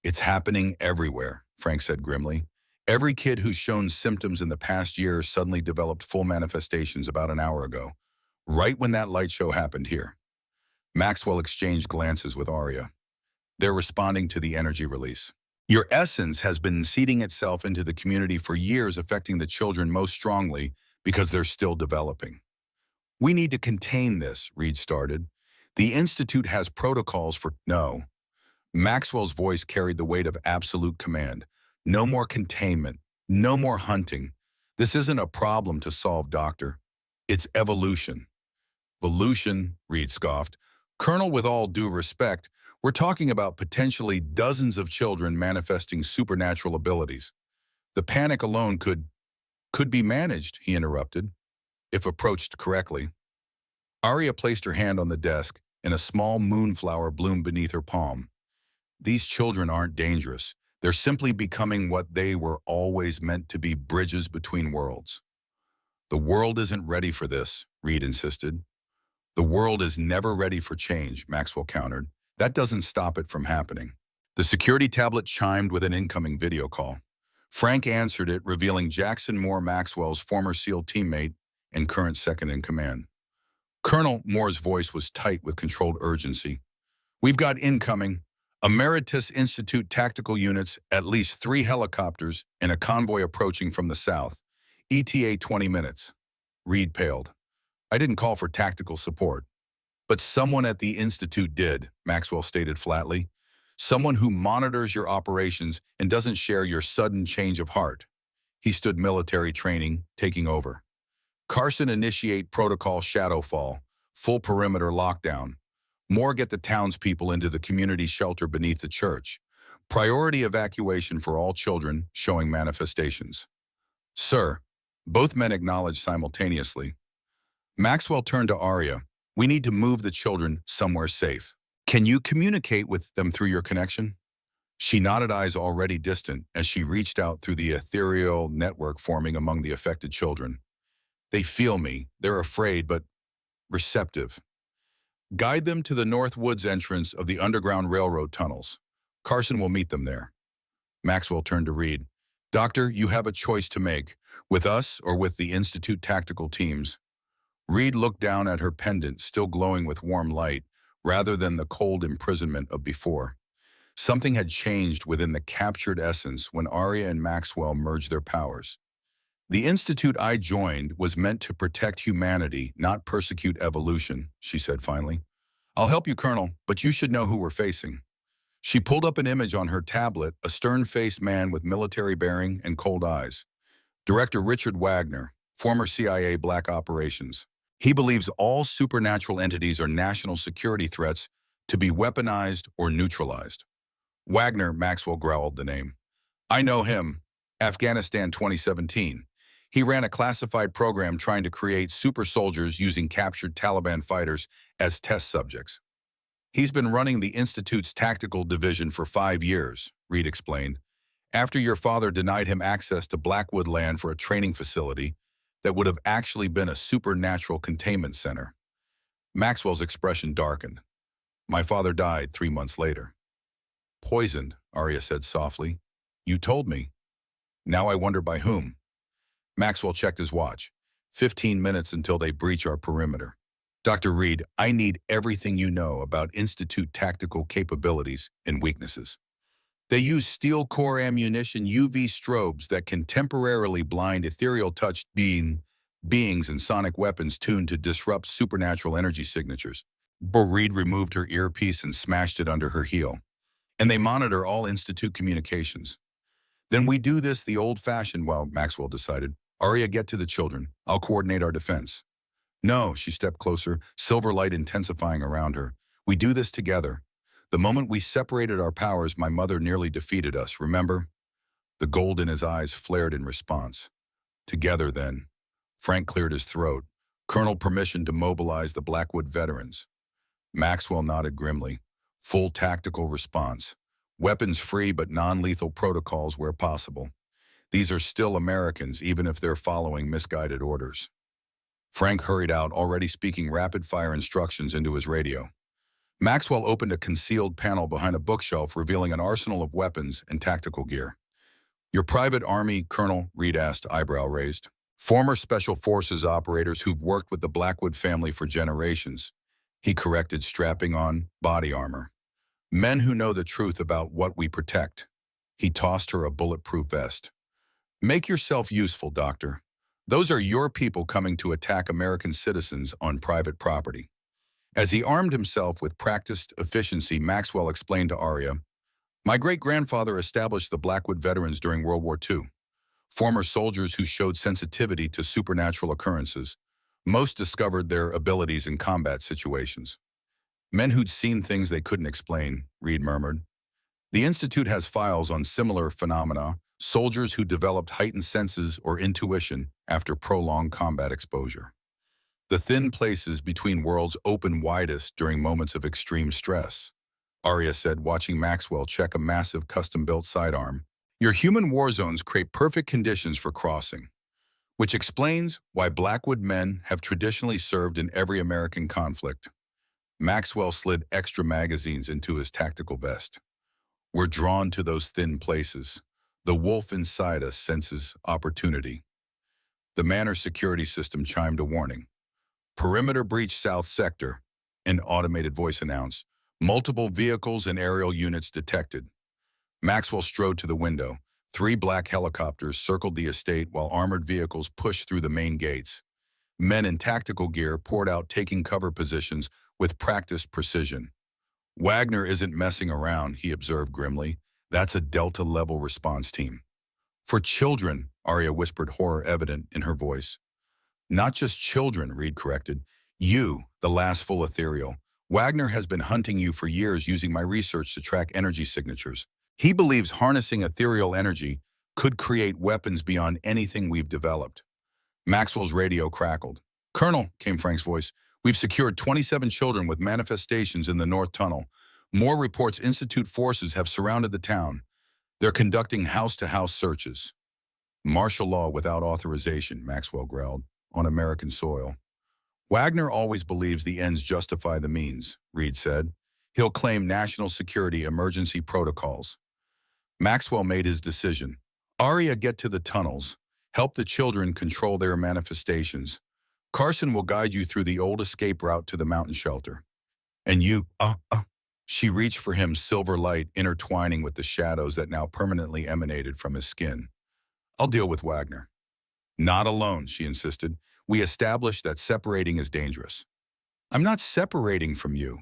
"It's happening everywhere," Frank said grimly. "Every kid who's shown symptoms in the past year suddenly developed full manifestations about an hour ago, right when that light show happened here." Maxwell exchanged glances with Aria. "They're responding to the energy release. Your essence has been seeding itself into the community for years, affecting the children most strongly because they're still developing." "We need to contain this," Reed started. "The Institute has protocols for—" "No." Maxwell's voice carried the weight of absolute command. "No more containment. No more hunting. This isn't a problem to solve, Doctor. It's evolution." "Evolution," Reed scoffed. "Colonel, with all due respect, we're talking about potentially dozens of children manifesting supernatural abilities. The panic alone could be managed," he interrupted, "if approached correctly." Aria placed her hand on the desk, and a small moonflower bloomed beneath her palm. "These children aren't dangerous. They're simply becoming what they were always meant to be: bridges between worlds." "The world isn't ready for this," Reed insisted. "The world is never ready for change," Maxwell countered. "That doesn't stop it from happening." The security tablet chimed with an incoming video call. Frank answered it, revealing Jackson Moore, Maxwell's former SEAL teammate and current second-in-command. Colonel Moore's voice was tight with controlled urgency. "We've got incoming. Emeritus Institute tactical units, at least 3 helicopters, and a convoy approaching from the south. ETA 20 minutes. Reed paled. "I didn't call for tactical support." "But someone at the Institute did," Maxwell stated flatly. "Someone who monitors your operations and doesn't share your sudden change of heart." He stood military training, taking over. "Carson, initiate protocol Shadowfall, full perimeter lockdown. Moore, get the townspeople into the community shelter beneath the church. Priority evacuation for all children showing manifestations." "Sir." Both men acknowledged simultaneously. Maxwell turned to Aria. "We need to move the children somewhere safe. Can you communicate with them through your connection?" She nodded, eyes already distant, as she reached out through the ethereal network forming among the affected children. "They feel me. They're afraid, but receptive. Guide them to the North Woods entrance of the Underground Railroad tunnels. Carson will meet them there." Maxwell turned to Reed. "Doctor, you have a choice to make, with us or with the Institute tactical teams." Reed looked down at her pendant, still glowing with warm light, rather than the cold imprisonment of before. Something had changed within the captured essence when Aria and Maxwell merged their powers. "The Institute I joined was meant to protect humanity, not persecute evolution," she said finally. "I'll help you, Colonel, but you should know who we're facing." She pulled up an image on her tablet, a stern-faced man with military bearing and cold eyes. Director Richard Wagner, former CIA Black Operations. He believes all supernatural entities are national security threats to be weaponized or neutralized. Wagner, Maxwell growled the name. "I know him. Afghanistan 2017. He ran a classified program trying to create super soldiers using captured Taliban fighters as test subjects." "He's been running the Institute's tactical division for 5 years, Reed explained, "after your father denied him access to Blackwood land for a training facility that would have actually been a supernatural containment center." Maxwell's expression darkened. "My father died 3 months later." "Poisoned," Aria said softly. "You told me. Now I wonder by whom." Maxwell checked his watch. 15 minutes until they breach our perimeter. Dr. Reed, I need everything you know about Institute tactical capabilities and weaknesses. They use steel core ammunition UV strobes that can temporarily blind ethereal touched beings and sonic weapons tuned to disrupt supernatural energy signatures. Reed removed her earpiece and smashed it under her heel. And they monitor all Institute communications. Then we do this the old-fashioned, well, Maxwell decided. Aria, get to the children. I'll coordinate our defense. No, she stepped closer, silver light intensifying around her. We do this together. The moment we separated our powers, my mother nearly defeated us, remember? The gold in his eyes flared in response. Together, then. Frank cleared his throat. Colonel, permission to mobilize the Blackwood veterans. Maxwell nodded grimly. Full tactical response. Weapons free but non-lethal protocols where possible. These are still Americans, even if they're following misguided orders. Frank hurried out, already speaking rapid-fire instructions into his radio. Maxwell opened a concealed panel behind a bookshelf, revealing an arsenal of weapons and tactical gear. Your private army, Colonel? Reed asked, eyebrow raised. Former Special Forces operators who've worked with the Blackwood family for generations. He corrected, strapping on body armor. Men who know the truth about what we protect. He tossed her a bulletproof vest. Make yourself useful, Doctor. Those are your people coming to attack American citizens on private property. As he armed himself with practiced efficiency, Maxwell explained to Aria, my great-grandfather established the Blackwood veterans during World War II. Former soldiers who showed sensitivity to supernatural occurrences. Most discovered their abilities in combat situations. Men who'd seen things they couldn't explain, Reed murmured. The Institute has files on similar phenomena, soldiers who developed heightened senses or intuition after prolonged combat exposure. The thin places between worlds open widest during moments of extreme stress, Aria said, watching Maxwell check a massive custom-built sidearm. Your human war zones create perfect conditions for crossing, which explains why Blackwood men have traditionally served in every American conflict. Maxwell slid extra magazines into his tactical vest. We're drawn to those thin places. The wolf inside us senses opportunity. The Manor security system chimed a warning. Perimeter breach south sector, an automated voice announced. Multiple vehicles and aerial units detected. Maxwell strode to the window. 3 black helicopters circled the estate while armored vehicles pushed through the main gates. Men in tactical gear poured out, taking cover positions with practiced precision. Wagner isn't messing around, he observed grimly. That's a Delta-level response team. For children, Aria whispered, horror evident in her voice. Not just children, Reed corrected. You, the last full ethereal. Wagner has been hunting you for years using my research to track energy signatures. He believes harnessing ethereal energy could create weapons beyond anything we've developed. Maxwell's radio crackled. Colonel, came Frank's voice, we've secured 27 children with manifestations in the North Tunnel. More reports Institute forces have surrounded the town. They're conducting house-to-house searches. Martial law without authorization, Maxwell growled, on American soil. Wagner always believes the ends justify the means, Reed said. He'll claim national security emergency protocols. Maxwell made his decision. Aria, get to the tunnels. Help the children control their manifestations. Carson will guide you through the old escape route to the mountain shelter. And you, She reached for him, silver light intertwining with the shadows that now permanently emanated from his skin. I'll deal with Wagner. Not alone, she insisted. We established that separating is dangerous. I'm not separating from you.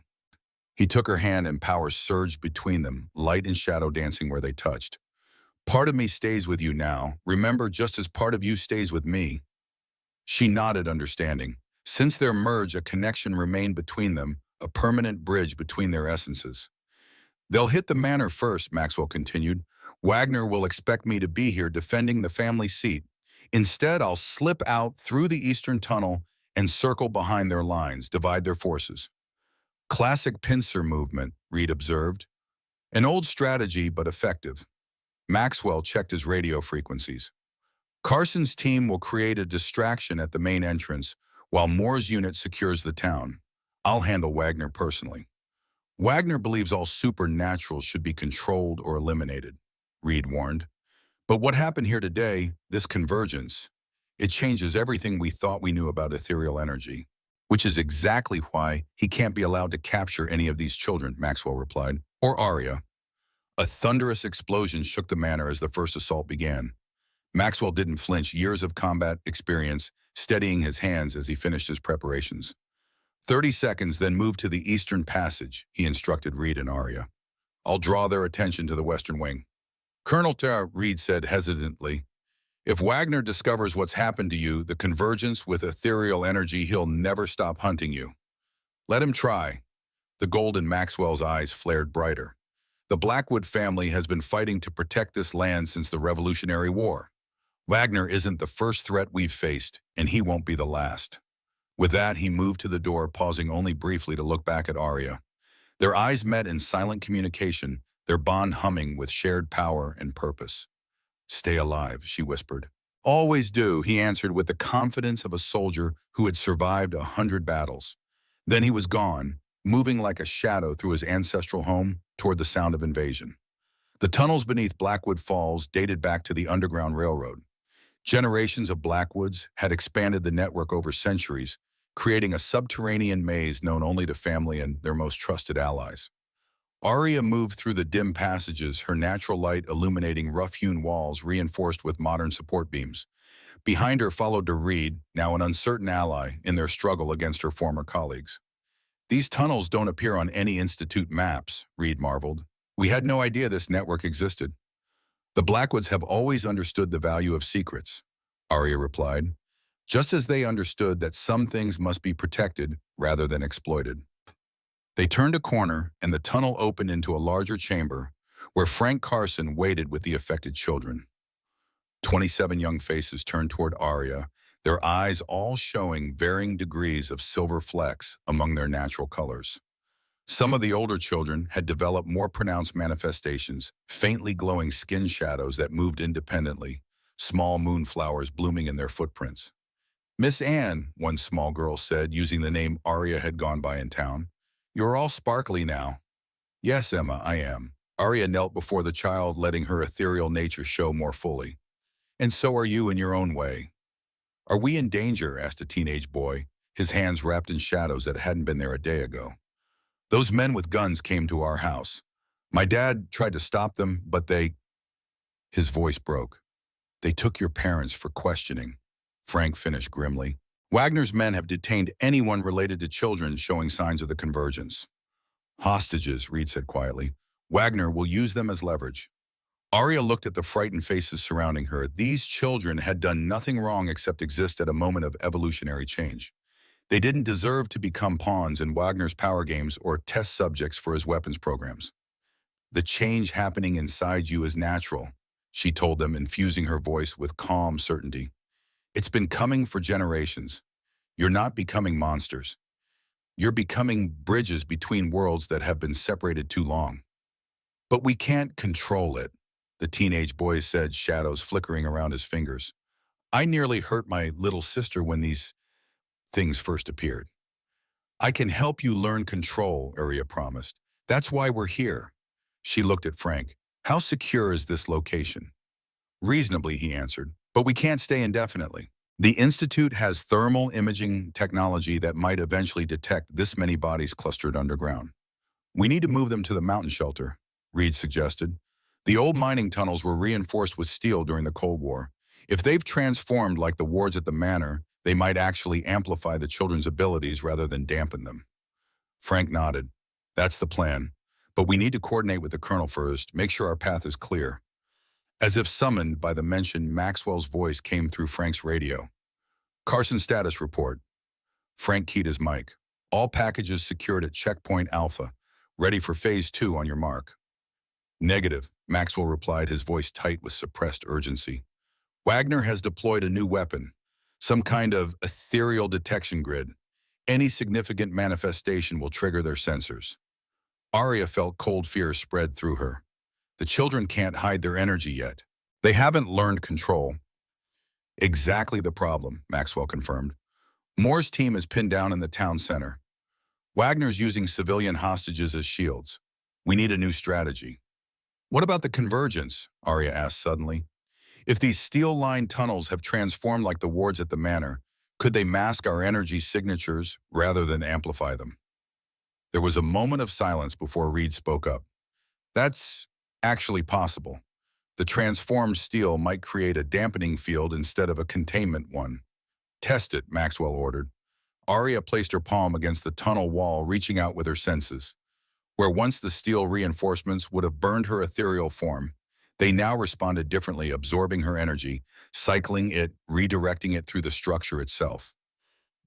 He took her hand and power surged between them, light and shadow dancing where they touched. Part of me stays with you now. Remember, just as part of you stays with me. She nodded, understanding. Since their merge, a connection remained between them, a permanent bridge between their essences. They'll hit the manor first, Maxwell continued. Wagner will expect me to be here defending the family seat. Instead, I'll slip out through the eastern tunnel and circle behind their lines, divide their forces. Classic pincer movement, Reed observed. An old strategy, but effective. Maxwell checked his radio frequencies. Carson's team will create a distraction at the main entrance, while Moore's unit secures the town. I'll handle Wagner personally. Wagner believes all supernaturals should be controlled or eliminated, Reed warned. But what happened here today, this convergence, it changes everything we thought we knew about ethereal energy. Which is exactly why he can't be allowed to capture any of these children, Maxwell replied. Or Aria. A thunderous explosion shook the manor as the first assault began. Maxwell didn't flinch, years of combat experience steadying his hands as he finished his preparations. 30 seconds, then move to the eastern passage, he instructed Reed and Aria. I'll draw their attention to the western wing. Colonel Reed said hesitantly, if Wagner discovers what's happened to you, the convergence with ethereal energy, he'll never stop hunting you. Let him try. The gold in Maxwell's eyes flared brighter. The Blackwood family has been fighting to protect this land since the Revolutionary War. Wagner isn't the first threat we've faced, and he won't be the last. With that, he moved to the door, pausing only briefly to look back at Aria. Their eyes met in silent communication, their bond humming with shared power and purpose. Stay alive, she whispered. Always do, he answered with the confidence of a soldier who had survived 100 battles. Then he was gone, moving like a shadow through his ancestral home toward the sound of invasion. The tunnels beneath Blackwood Falls dated back to the Underground Railroad. Generations of Blackwoods had expanded the network over centuries, creating a subterranean maze known only to family and their most trusted allies. Aria moved through the dim passages, her natural light illuminating rough-hewn walls reinforced with modern support beams. Behind her followed Reed, now an uncertain ally in their struggle against her former colleagues. These tunnels don't appear on any Institute maps, Reed marveled. We had no idea this network existed. The Blackwoods have always understood the value of secrets, Aria replied, just as they understood that some things must be protected rather than exploited. They turned a corner, and the tunnel opened into a larger chamber where Frank Carson waited with the affected children. 27 young faces turned toward Aria, their eyes all showing varying degrees of silver flecks among their natural colors. Some of the older children had developed more pronounced manifestations, faintly glowing skin shadows that moved independently, small moonflowers blooming in their footprints. Miss Anne, one small girl said, using the name Aria had gone by in town. You're all sparkly now. Yes, Emma, I am. Aria knelt before the child, letting her ethereal nature show more fully. And so are you in your own way. Are we in danger? Asked a teenage boy, his hands wrapped in shadows that hadn't been there a day ago. Those men with guns came to our house. My dad tried to stop them, but they... His voice broke. They took your parents for questioning, Frank finished grimly. Wagner's men have detained anyone related to children showing signs of the convergence. Hostages, Reed said quietly. Wagner will use them as leverage. Aria looked at the frightened faces surrounding her. These children had done nothing wrong except exist at a moment of evolutionary change. They didn't deserve to become pawns in Wagner's power games or test subjects for his weapons programs. The change happening inside you is natural, she told them, infusing her voice with calm certainty. It's been coming for generations. You're not becoming monsters. You're becoming bridges between worlds that have been separated too long. But we can't control it, the teenage boy said, shadows flickering around his fingers. I nearly hurt my little sister when these things first appeared. I can help you learn control, Aria promised. That's why we're here. She looked at Frank. How secure is this location? Reasonably, he answered, but we can't stay indefinitely. The Institute has thermal imaging technology that might eventually detect this many bodies clustered underground. We need to move them to the mountain shelter, Reed suggested. The old mining tunnels were reinforced with steel during the Cold War. If they've transformed like the wards at the manor, they might actually amplify the children's abilities rather than dampen them. Frank nodded. That's the plan. But we need to coordinate with the colonel first, make sure our path is clear. As if summoned by the mention, Maxwell's voice came through Frank's radio. Carson status report. Frank keyed his mic. All packages secured at Checkpoint Alpha. Ready for Phase 2 on your mark. Negative, Maxwell replied, his voice tight with suppressed urgency. Wagner has deployed a new weapon, some kind of ethereal detection grid. Any significant manifestation will trigger their sensors. Aria felt cold fear spread through her. The children can't hide their energy yet. They haven't learned control. Exactly the problem, Maxwell confirmed. Moore's team is pinned down in the town center. Wagner's using civilian hostages as shields. We need a new strategy. What about the convergence? Aria asked suddenly. If these steel-lined tunnels have transformed like the wards at the manor, Could they mask our energy signatures rather than amplify them? There was a moment of silence before Reed spoke up. That's actually possible. The transformed steel might create a dampening field instead of a containment one. Test it, Maxwell ordered. Aria placed her palm against the tunnel wall, reaching out with her senses. Where once the steel reinforcements would have burned her ethereal form, they now responded differently, absorbing her energy, cycling it, redirecting it through the structure itself.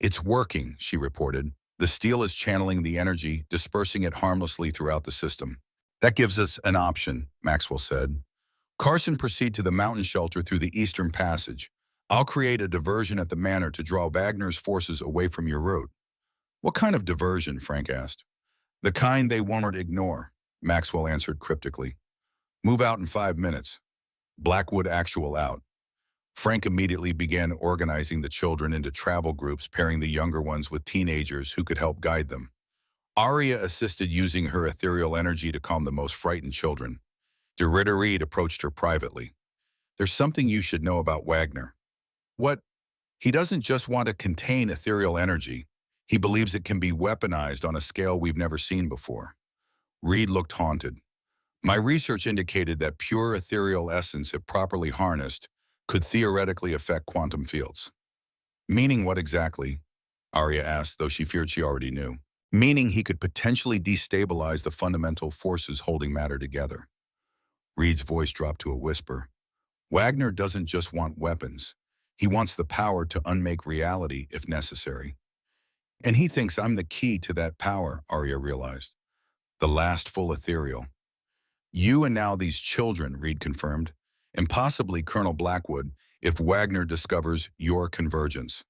It's working, she reported. The steel is channeling the energy, dispersing it harmlessly throughout the system. That gives us an option, Maxwell said. Carson, proceed to the mountain shelter through the eastern passage. I'll create a diversion at the manor to draw Wagner's forces away from your route. What kind of diversion? Frank asked. The kind they won't ignore, Maxwell answered cryptically. Move out in 5 minutes. Blackwood actual out. Frank immediately began organizing the children into travel groups, pairing the younger ones with teenagers who could help guide them. Aria assisted, using her ethereal energy to calm the most frightened children. De Ridder approached her privately. There's something you should know about Wagner. What? He doesn't just want to contain ethereal energy. He believes it can be weaponized on a scale we've never seen before. Reed looked haunted. My research indicated that pure ethereal essence, if properly harnessed, could theoretically affect quantum fields. Meaning what exactly? Aria asked, though she feared she already knew. Meaning he could potentially destabilize the fundamental forces holding matter together. Reed's voice dropped to a whisper. Wagner doesn't just want weapons. He wants the power to unmake reality if necessary. And he thinks I'm the key to that power, Aria realized. The last full ethereal. You and now these children, Reed confirmed, and possibly Colonel Blackwood if Wagner discovers your convergence.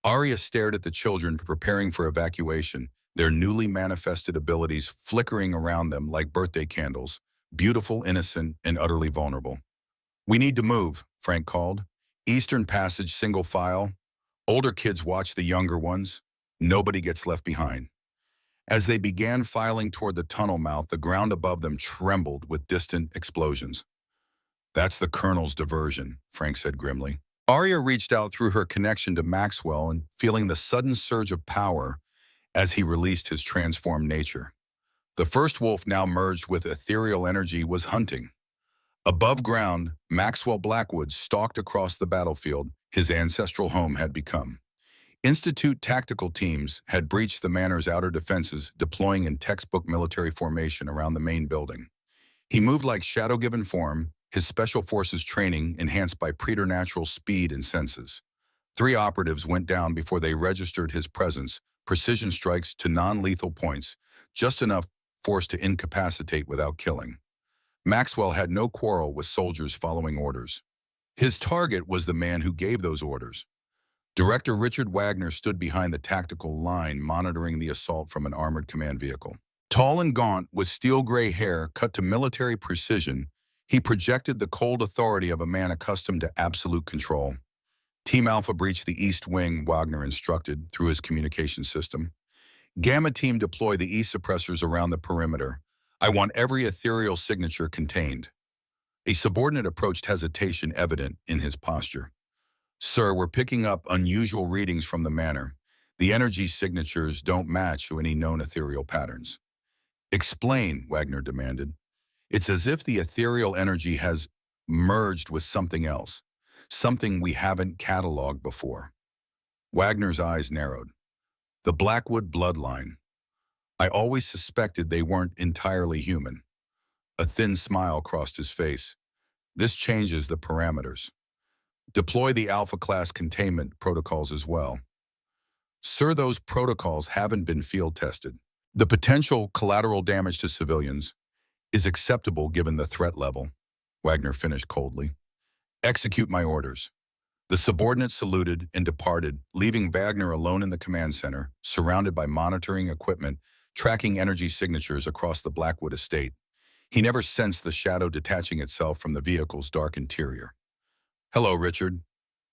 Aria stared at the children preparing for evacuation, their newly manifested abilities flickering around them like birthday candles, beautiful, innocent, and utterly vulnerable. We need to move, Frank called. Eastern Passage, single file. Older kids watch the younger ones. Nobody gets left behind. As they began filing toward the tunnel mouth, the ground above them trembled with distant explosions. That's the Colonel's diversion, Frank said grimly. Aria reached out through her connection to Maxwell and feeling the sudden surge of power as he released his transformed nature. The first wolf, now merged with ethereal energy, was hunting. Above ground, Maxwell Blackwood stalked across the battlefield his ancestral home had become. Institute tactical teams had breached the manor's outer defenses, deploying in textbook military formation around the main building. He moved like shadow-given form, his special forces training enhanced by preternatural speed and senses. 3 operatives went down before they registered his presence, precision strikes to non-lethal points, just enough force to incapacitate without killing. Maxwell had no quarrel with soldiers following orders. His target was the man who gave those orders. Director Richard Wagner stood behind the tactical line, monitoring the assault from an armored command vehicle. Tall and gaunt, with steel-gray hair cut to military precision, he projected the cold authority of a man accustomed to absolute control. Team Alpha breached the East Wing, Wagner instructed, through his communication system. Gamma Team, deploy the E-suppressors around the perimeter. I want every ethereal signature contained. A subordinate approached, hesitation evident in his posture. Sir, we're picking up unusual readings from the manor. The energy signatures don't match to any known ethereal patterns. Explain, Wagner demanded. It's as if the ethereal energy has merged with something else, something we haven't cataloged before. Wagner's eyes narrowed. The Blackwood bloodline. I always suspected they weren't entirely human. A thin smile crossed his face. This changes the parameters. Deploy the Alpha-class containment protocols as well. Sir, those protocols haven't been field-tested. The potential collateral damage to civilians is acceptable given the threat level, Wagner finished coldly. Execute my orders. The subordinate saluted and departed, leaving Wagner alone in the command center, surrounded by monitoring equipment, tracking energy signatures across the Blackwood estate. He never sensed the shadow detaching itself from the vehicle's dark interior. Hello, Richard.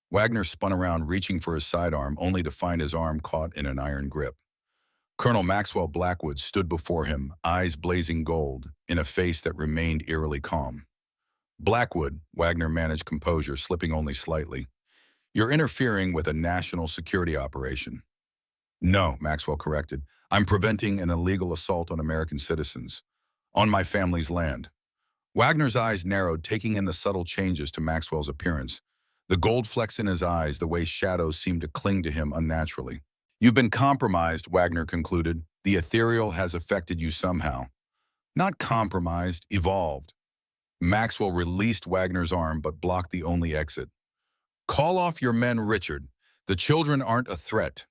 Wagner spun around, reaching for his sidearm, only to find his arm caught in an iron grip. Colonel Maxwell Blackwood stood before him, eyes blazing gold, in a face that remained eerily calm. Blackwood, Wagner managed composure, slipping only slightly. You're interfering with a national security operation. No, Maxwell corrected. I'm preventing an illegal assault on American citizens, on my family's land. Wagner's eyes narrowed, taking in the subtle changes to Maxwell's appearance. The gold flecks in his eyes, the way shadows seemed to cling to him unnaturally. You've been compromised, Wagner concluded. The ethereal has affected you somehow. Not compromised, evolved. Maxwell released Wagner's arm but blocked the only exit. Call off your men, Richard. The children aren't a threat.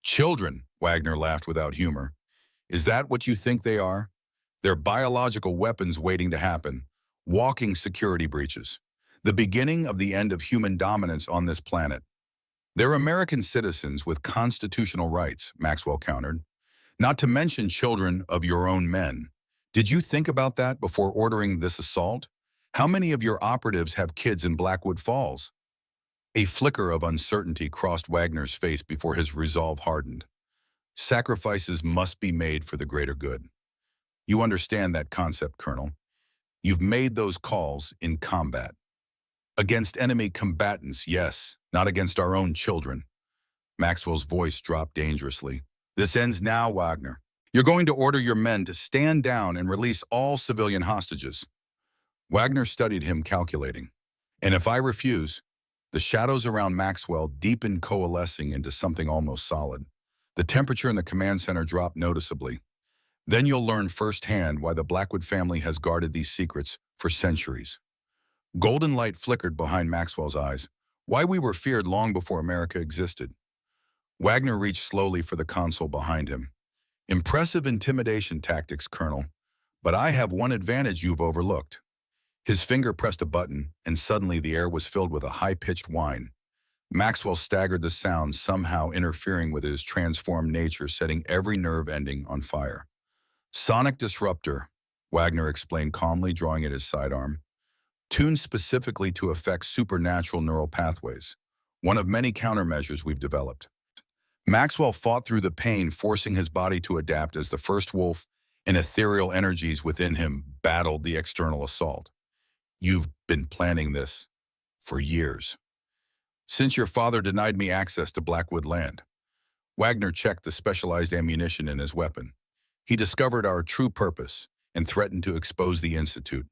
Children, Wagner laughed without humor. Is that what you think they are? They're biological weapons waiting to happen, walking security breaches. The beginning of the end of human dominance on this planet. They're American citizens with constitutional rights, Maxwell countered. Not to mention children of your own men. Did you think about that before ordering this assault? How many of your operatives have kids in Blackwood Falls? A flicker of uncertainty crossed Wagner's face before his resolve hardened. Sacrifices must be made for the greater good. You understand that concept, Colonel. You've made those calls in combat. Against enemy combatants, yes, not against our own children. Maxwell's voice dropped dangerously. This ends now, Wagner. You're going to order your men to stand down and release all civilian hostages. Wagner studied him, calculating. And if I refuse, the shadows around Maxwell deepened, coalescing into something almost solid. The temperature in the command center dropped noticeably. Then you'll learn firsthand why the Blackwood family has guarded these secrets for centuries. Golden light flickered behind Maxwell's eyes. Why we were feared long before America existed. Wagner reached slowly for the console behind him. Impressive intimidation tactics, Colonel, but I have one advantage you've overlooked. His finger pressed a button, and suddenly the air was filled with a high-pitched whine. Maxwell staggered, the sound somehow interfering with his transformed nature, setting every nerve ending on fire. Sonic disruptor, Wagner explained calmly, drawing at his sidearm. Tuned specifically to affect supernatural neural pathways, one of many countermeasures we've developed. Maxwell fought through the pain, forcing his body to adapt as the first wolf and ethereal energies within him battled the external assault. You've been planning this for years. Since your father denied me access to Blackwood land. Wagner checked the specialized ammunition in his weapon. He discovered our true purpose and threatened to expose the Institute.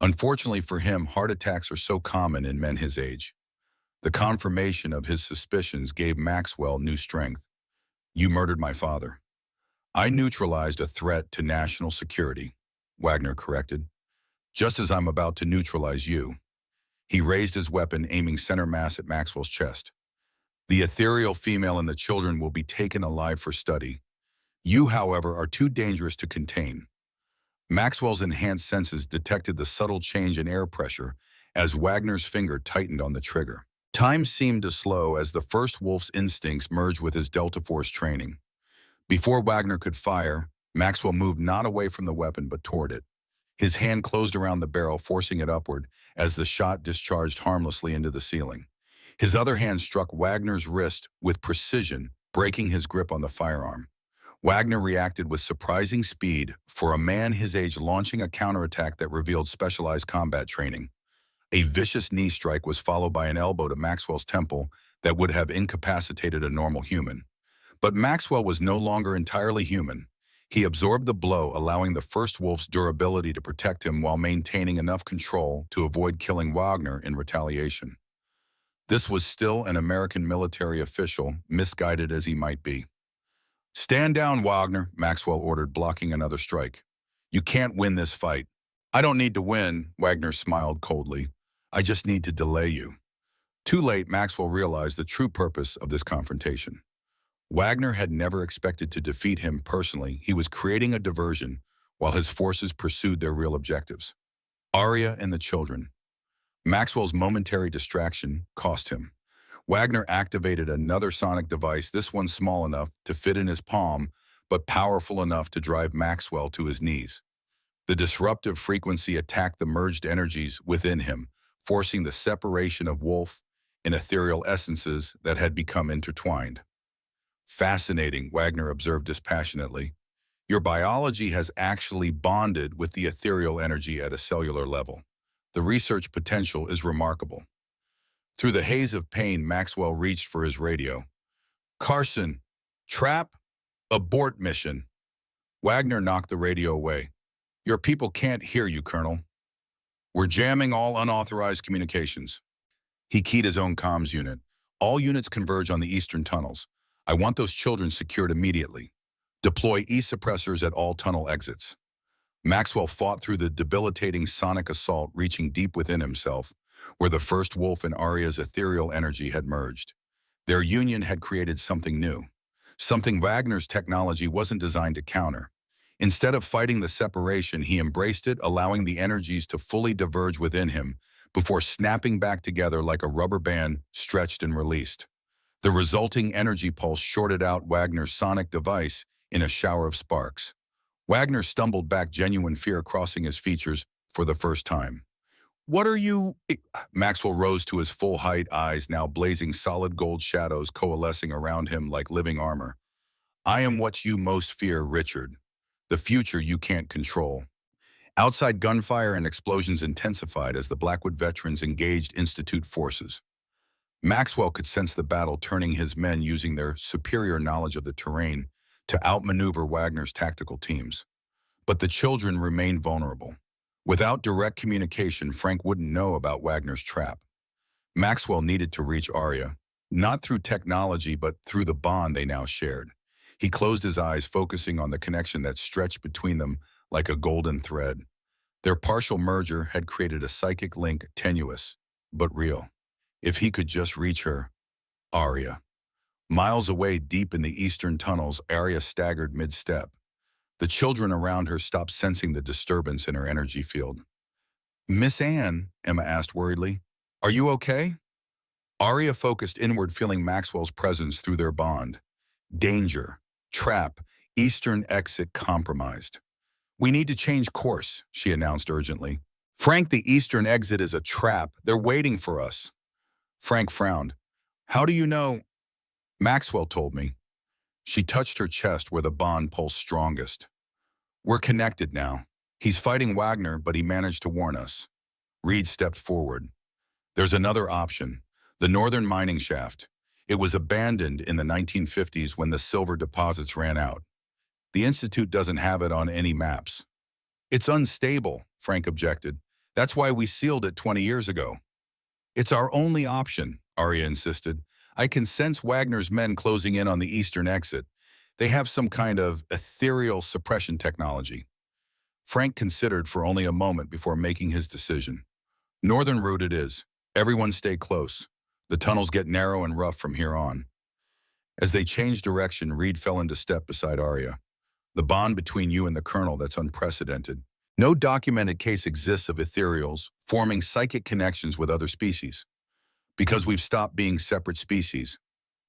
Unfortunately for him, heart attacks are so common in men his age. The confirmation of his suspicions gave Maxwell new strength. You murdered my father. I neutralized a threat to national security, Wagner corrected, just as I'm about to neutralize you. He raised his weapon, aiming center mass at Maxwell's chest. The ethereal female and the children will be taken alive for study. You, however, are too dangerous to contain. Maxwell's enhanced senses detected the subtle change in air pressure as Wagner's finger tightened on the trigger. Time seemed to slow as the first wolf's instincts merged with his Delta Force training. Before Wagner could fire, Maxwell moved not away from the weapon but toward it. His hand closed around the barrel, forcing it upward as the shot discharged harmlessly into the ceiling. His other hand struck Wagner's wrist with precision, breaking his grip on the firearm. Wagner reacted with surprising speed for a man his age, launching a counterattack that revealed specialized combat training. A vicious knee strike was followed by an elbow to Maxwell's temple that would have incapacitated a normal human. But Maxwell was no longer entirely human. He absorbed the blow, allowing the first wolf's durability to protect him while maintaining enough control to avoid killing Wagner in retaliation. This was still an American military official, misguided as he might be. Stand down, Wagner, Maxwell ordered, blocking another strike. You can't win this fight. I don't need to win, Wagner smiled coldly. I just need to delay you. Too late, Maxwell realized the true purpose of this confrontation. Wagner had never expected to defeat him personally. He was creating a diversion while his forces pursued their real objectives. Aria and the children. Maxwell's momentary distraction cost him. Wagner activated another sonic device, this one small enough to fit in his palm, but powerful enough to drive Maxwell to his knees. The disruptive frequency attacked the merged energies within him, forcing the separation of wolf and ethereal essences that had become intertwined. Fascinating, Wagner observed dispassionately. Your biology has actually bonded with the ethereal energy at a cellular level. The research potential is remarkable. Through the haze of pain, Maxwell reached for his radio. Carson, trap, abort mission. Wagner knocked the radio away. Your people can't hear you, Colonel. We're jamming all unauthorized communications. He keyed his own comms unit. All units converge on the eastern tunnels. I want those children secured immediately. Deploy E-suppressors at all tunnel exits. Maxwell fought through the debilitating sonic assault, reaching deep within himself, where the first wolf and Aria's ethereal energy had merged. Their union had created something new, something Wagner's technology wasn't designed to counter. Instead of fighting the separation, he embraced it, allowing the energies to fully diverge within him before snapping back together like a rubber band stretched and released. The resulting energy pulse shorted out Wagner's sonic device in a shower of sparks. Wagner stumbled back, genuine fear crossing his features for the first time. What are you? Maxwell rose to his full height, eyes now blazing, solid gold shadows coalescing around him like living armor. I am what you most fear, Richard. The future you can't control. Outside gunfire and explosions intensified as the Blackwood veterans engaged Institute forces. Maxwell could sense the battle, turning his men using their superior knowledge of the terrain to outmaneuver Wagner's tactical teams. But the children remained vulnerable. Without direct communication, Frank wouldn't know about Wagner's trap. Maxwell needed to reach Aria, not through technology but through the bond they now shared. He closed his eyes, focusing on the connection that stretched between them like a golden thread. Their partial merger had created a psychic link, tenuous but real. If he could just reach her, Aria. Miles away, deep in the eastern tunnels, Aria staggered mid-step. The children around her stopped, sensing the disturbance in her energy field. Miss Anne, Emma asked worriedly, are you okay? Aria focused inward, feeling Maxwell's presence through their bond. Danger, trap, eastern exit compromised. We need to change course, she announced urgently. Frank, the eastern exit is a trap. They're waiting for us. Frank frowned. How do you know? Maxwell told me. She touched her chest where the bond pulsed strongest. We're connected now. He's fighting Wagner, but he managed to warn us. Reed stepped forward. There's another option, the northern mining shaft. It was abandoned in the 1950s when the silver deposits ran out. The Institute doesn't have it on any maps. It's unstable, Frank objected. That's why we sealed it 20 years ago. It's our only option, Aria insisted. I can sense Wagner's men closing in on the eastern exit. They have some kind of ethereal suppression technology. Frank considered for only a moment before making his decision. Northern route it is. Everyone stay close. The tunnels get narrow and rough from here on. As they changed direction, Reed fell into step beside Aria. The bond between you and the Colonel, that's unprecedented. No documented case exists of ethereals forming psychic connections with other species. Because we've stopped being separate species,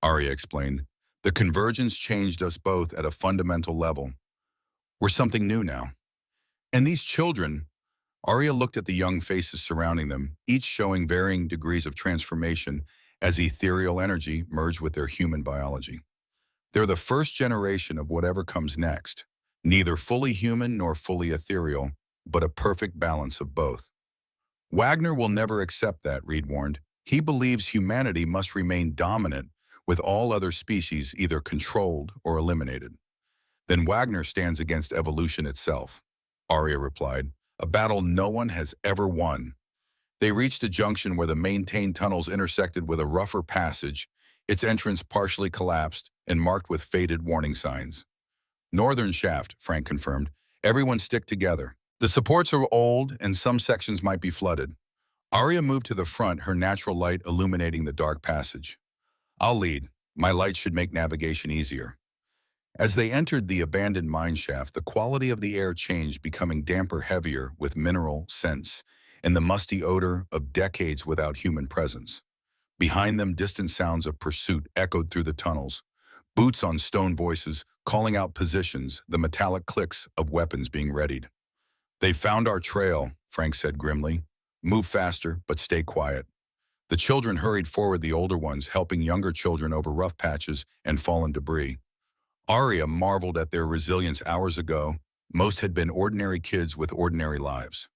Aria explained. The convergence changed us both at a fundamental level. We're something new now. And these children, Aria looked at the young faces surrounding them, each showing varying degrees of transformation as ethereal energy merged with their human biology. They're the first generation of whatever comes next, neither fully human nor fully ethereal, but a perfect balance of both. Wagner will never accept that, Reed warned. He believes humanity must remain dominant, with all other species either controlled or eliminated. Then Wagner stands against evolution itself, Aria replied, a battle no one has ever won. They reached a junction where the maintained tunnels intersected with a rougher passage, its entrance partially collapsed and marked with faded warning signs. Northern shaft, Frank confirmed. Everyone stick together. The supports are old and some sections might be flooded. Aria moved to the front, her natural light illuminating the dark passage. I'll lead. My light should make navigation easier. As they entered the abandoned mine shaft, the quality of the air changed, becoming damper, heavier with mineral scents and the musty odor of decades without human presence. Behind them, distant sounds of pursuit echoed through the tunnels, boots on stone, voices calling out positions, the metallic clicks of weapons being readied. They found our trail, Frank said grimly. Move faster, but stay quiet. The children hurried forward, the older ones helping younger children over rough patches and fallen debris. Aria marveled at their resilience. Hours ago, most had been ordinary kids with ordinary lives.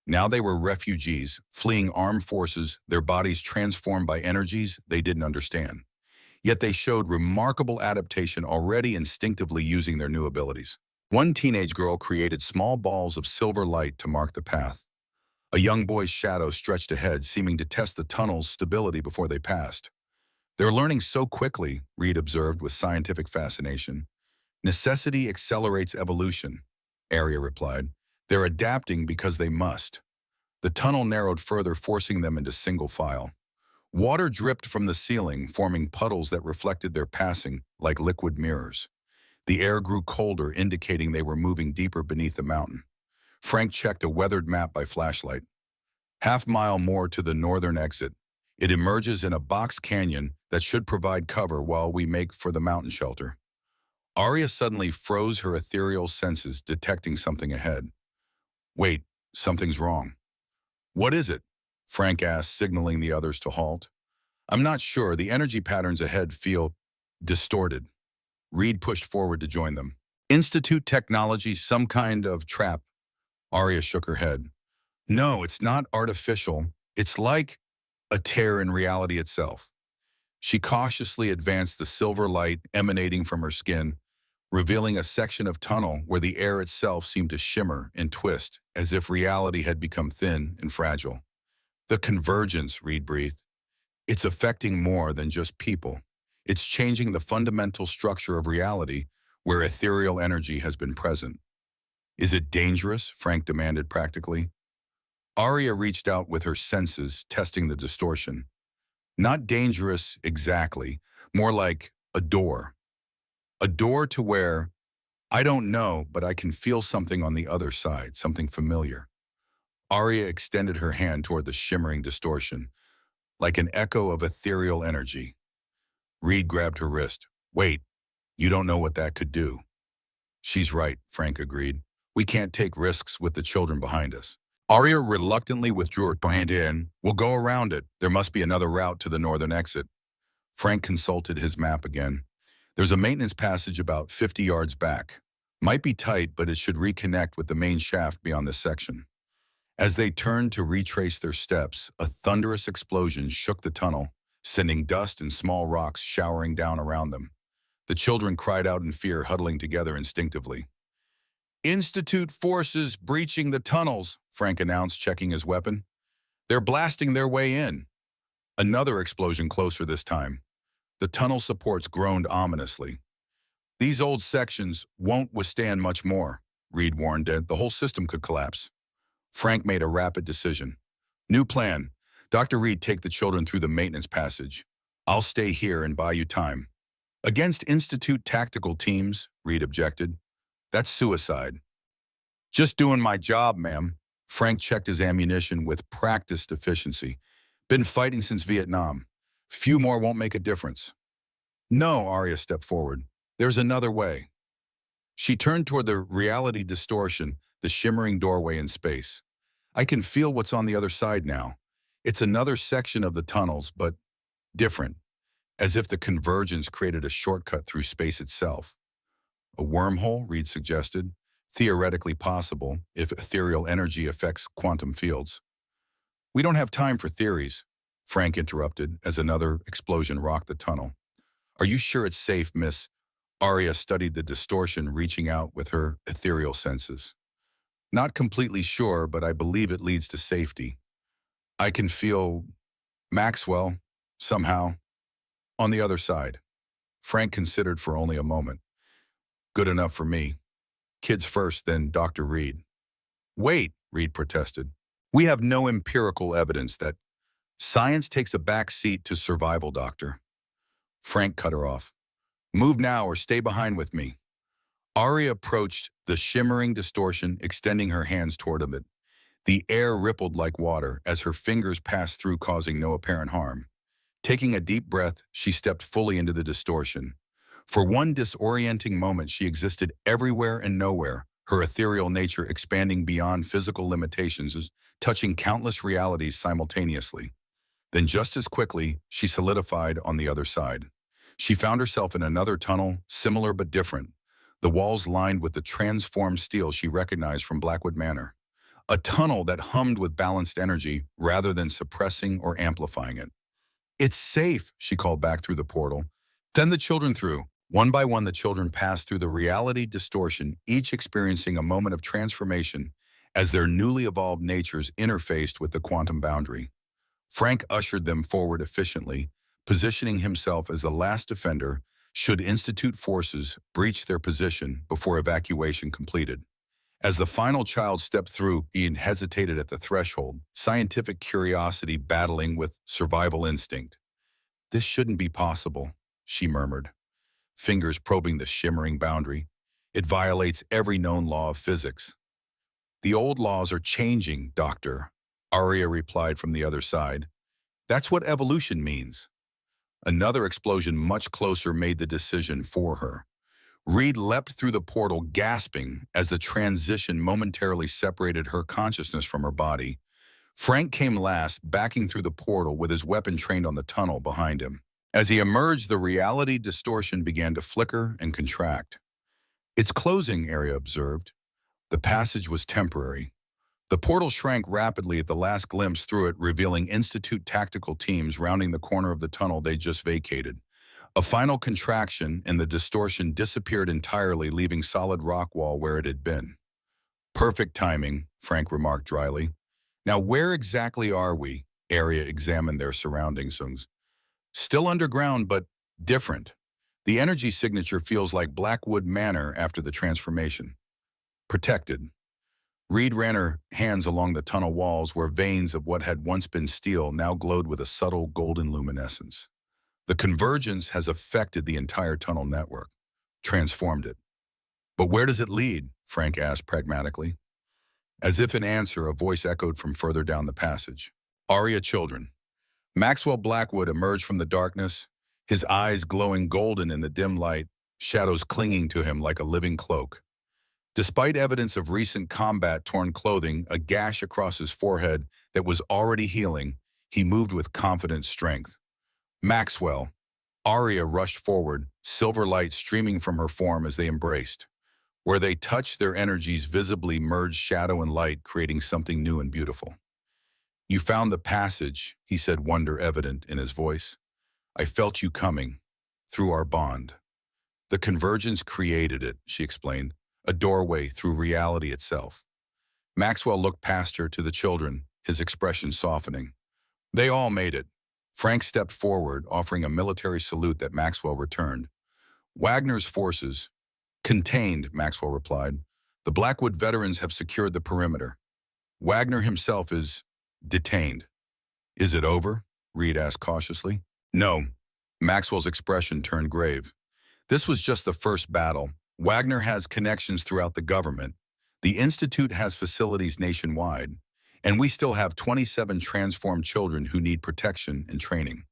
Now they were refugees, fleeing armed forces, their bodies transformed by energies they didn't understand. Yet they showed remarkable adaptation, already instinctively using their new abilities. One teenage girl created small balls of silver light to mark the path. A young boy's shadow stretched ahead, seeming to test the tunnel's stability before they passed. They're learning so quickly, Reed observed with scientific fascination. Necessity accelerates evolution, Aria replied. They're adapting because they must. The tunnel narrowed further, forcing them into single file. Water dripped from the ceiling, forming puddles that reflected their passing like liquid mirrors. The air grew colder, indicating they were moving deeper beneath the mountain. Frank checked a weathered map by flashlight. Half-mile more to the northern exit. It emerges in a box canyon that should provide cover while we make for the mountain shelter. Aria suddenly froze her ethereal senses, detecting something ahead. Wait, something's wrong. What is it? Frank asked, signaling the others to halt. I'm not sure. The energy patterns ahead feel distorted. Reed pushed forward to join them. Institute technology, some kind of trap. Aria shook her head. No, it's not artificial. It's like a tear in reality itself. She cautiously advanced the silver light emanating from her skin, revealing a section of tunnel where the air itself seemed to shimmer and twist, as if reality had become thin and fragile. The convergence, Reed breathed. It's affecting more than just people. It's changing the fundamental structure of reality where ethereal energy has been present. Is it dangerous? Frank demanded practically. Aria reached out with her senses, testing the distortion. Not dangerous exactly, more like a door. A door to where, I don't know, but I can feel something on the other side, something familiar. Aria extended her hand toward the shimmering distortion, like an echo of ethereal energy. Reed grabbed her wrist. Wait, you don't know what that could do. She's right, Frank agreed. We can't take risks with the children behind us. Aria reluctantly withdrew her hand in. We'll go around it. There must be another route to the northern exit. Frank consulted his map again. There's a maintenance passage about 50 yards back. Might be tight, but it should reconnect with the main shaft beyond this section. As they turned to retrace their steps, a thunderous explosion shook the tunnel, sending dust and small rocks showering down around them. The children cried out in fear, huddling together instinctively. Institute forces breaching the tunnels, Frank announced, checking his weapon. They're blasting their way in. Another explosion closer this time. The tunnel supports groaned ominously. These old sections won't withstand much more, Reed warned. The whole system could collapse. Frank made a rapid decision. New plan. Dr. Reed, take the children through the maintenance passage. I'll stay here and buy you time. Against Institute tactical teams, Reed objected. That's suicide. Just doing my job, ma'am. Frank checked his ammunition with practiced efficiency. Been fighting since Vietnam. Few more won't make a difference. No, Aria stepped forward. There's another way. She turned toward the reality distortion, the shimmering doorway in space. I can feel what's on the other side now. It's another section of the tunnels, but different, as if the convergence created a shortcut through space itself. A wormhole, Reed suggested, theoretically possible if ethereal energy affects quantum fields. We don't have time for theories, Frank interrupted as another explosion rocked the tunnel. Are you sure it's safe, miss? Aria studied the distortion, reaching out with her ethereal senses. Not completely sure, but I believe it leads to safety. I can feel Maxwell, somehow, on the other side. Frank considered for only a moment. Good enough for me. Kids first, then Dr. Reed. Wait, Reed protested. We have no empirical evidence that science takes a back seat to survival, doctor. Frank cut her off. Move now or stay behind with me. Aria approached the shimmering distortion, extending her hands toward it. The air rippled like water as her fingers passed through, causing no apparent harm. Taking a deep breath, she stepped fully into the distortion. For one disorienting moment, she existed everywhere and nowhere, her ethereal nature expanding beyond physical limitations, touching countless realities simultaneously. Then just as quickly, she solidified on the other side. She found herself in another tunnel, similar but different, the walls lined with the transformed steel she recognized from Blackwood Manor. a tunnel that hummed with balanced energy rather than suppressing or amplifying it. "It's safe," she called back through the portal. "Send the children through." One by one, the children passed through the reality distortion, each experiencing a moment of transformation as their newly evolved natures interfaced with the quantum boundary. Frank ushered them forward efficiently, positioning himself as the last defender should Institute forces breach their position before evacuation completed. As the final child stepped through, Ian hesitated at the threshold, scientific curiosity battling with survival instinct. "This shouldn't be possible," she murmured, fingers probing the shimmering boundary. "It violates every known law of physics." "The old laws are changing, Doctor," Aria replied from the other side. "That's what evolution means." Another explosion much closer made the decision for her. Reed leapt through the portal, gasping as the transition momentarily separated her consciousness from her body. Frank came last, backing through the portal with his weapon trained on the tunnel behind him. As he emerged, the reality distortion began to flicker and contract. "It's closing," Aria observed. The passage was temporary. The portal shrank rapidly at the last glimpse through it, revealing Institute tactical teams rounding the corner of the tunnel they just vacated. A final contraction, and the distortion disappeared entirely, leaving solid rock wall where it had been. "Perfect timing," Frank remarked dryly. "Now where exactly are we?" Aria examined their surroundings. "Still underground, but different. The energy signature feels like Blackwood Manor after the transformation. Protected." Reed ran her hands along the tunnel walls where veins of what had once been steel now glowed with a subtle golden luminescence. "The convergence has affected the entire tunnel network, transformed it." "But where does it lead?" Frank asked pragmatically. As if in answer, a voice echoed from further down the passage. "Aria children." Maxwell Blackwood emerged from the darkness, his eyes glowing golden in the dim light, shadows clinging to him like a living cloak. Despite evidence of recent combat-torn clothing, a gash across his forehead that was already healing, he moved with confident strength. "Maxwell." Aria rushed forward, silver light streaming from her form as they embraced. Where they touched, their energies visibly merged shadow and light, creating something new and beautiful. "You found the passage," he said, wonder evident in his voice. "I felt you coming, through our bond." "The convergence created it," she explained, "a doorway through reality itself." Maxwell looked past her to the children, his expression softening. "They all made it." Frank stepped forward, offering a military salute that Maxwell returned. "Wagner's forces." "Contained," Maxwell replied. "The Blackwood veterans have secured the perimeter. Wagner himself is detained." "Is it over?" Reed asked cautiously. "No." Maxwell's expression turned grave. "This was just the first battle. Wagner has connections throughout the government. The Institute has facilities nationwide. And we still have 27 transformed children who need protection and training."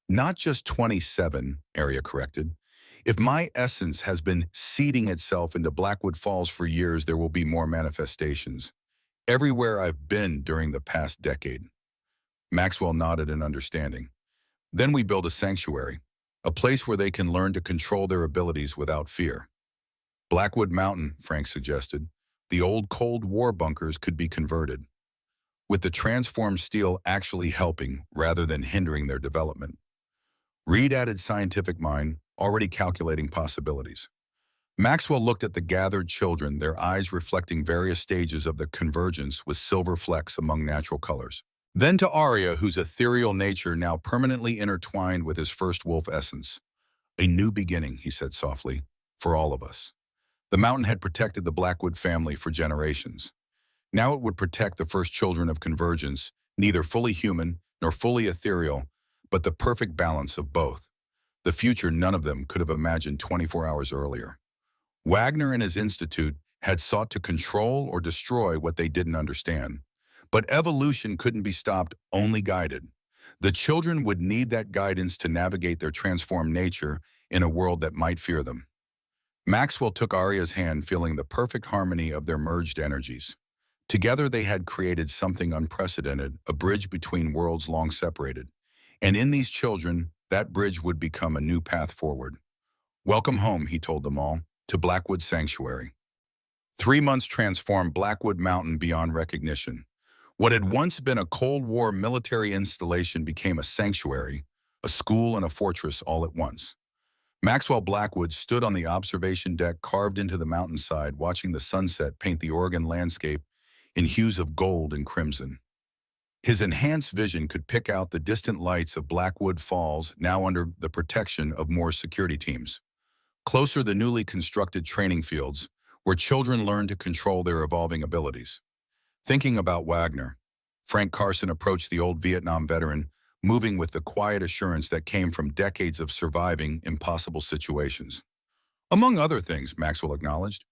"Not just 27, Aria corrected. "If my essence has been seeding itself into Blackwood Falls for years, there will be more manifestations. Everywhere I've been during the past decade." Maxwell nodded in understanding. "Then we build a sanctuary, a place where they can learn to control their abilities without fear." "Blackwood Mountain," Frank suggested. "The old Cold War bunkers could be converted, with the transformed steel actually helping rather than hindering their development." Reed added scientific mind, already calculating possibilities. Maxwell looked at the gathered children, their eyes reflecting various stages of the convergence with silver flecks among natural colors. Then to Aria, whose ethereal nature now permanently intertwined with his first wolf essence. "A new beginning," he said softly, "for all of us." The mountain had protected the Blackwood family for generations. Now it would protect the first children of convergence, neither fully human nor fully ethereal, but the perfect balance of both. The future none of them could have imagined 24 hours earlier. Wagner and his institute had sought to control or destroy what they didn't understand. But evolution couldn't be stopped, only guided. The children would need that guidance to navigate their transformed nature in a world that might fear them. Maxwell took Aria's hand, feeling the perfect harmony of their merged energies. Together they had created something unprecedented, a bridge between worlds long separated. And in these children, that bridge would become a new path forward. "Welcome home," he told them all, "to Blackwood Sanctuary." 3 months transformed Blackwood Mountain beyond recognition. What had once been a Cold War military installation became a sanctuary, a school and a fortress all at once. Maxwell Blackwood stood on the observation deck carved into the mountainside, watching the sunset paint the Oregon landscape in hues of gold and crimson. His enhanced vision could pick out the distant lights of Blackwood Falls, now under the protection of more security teams. Closer, the newly constructed training fields, where children learn to control their evolving abilities. Thinking about Wagner, Frank Carson approached the old Vietnam veteran, moving with the quiet assurance that came from decades of surviving impossible situations. Among other things, Maxwell acknowledged,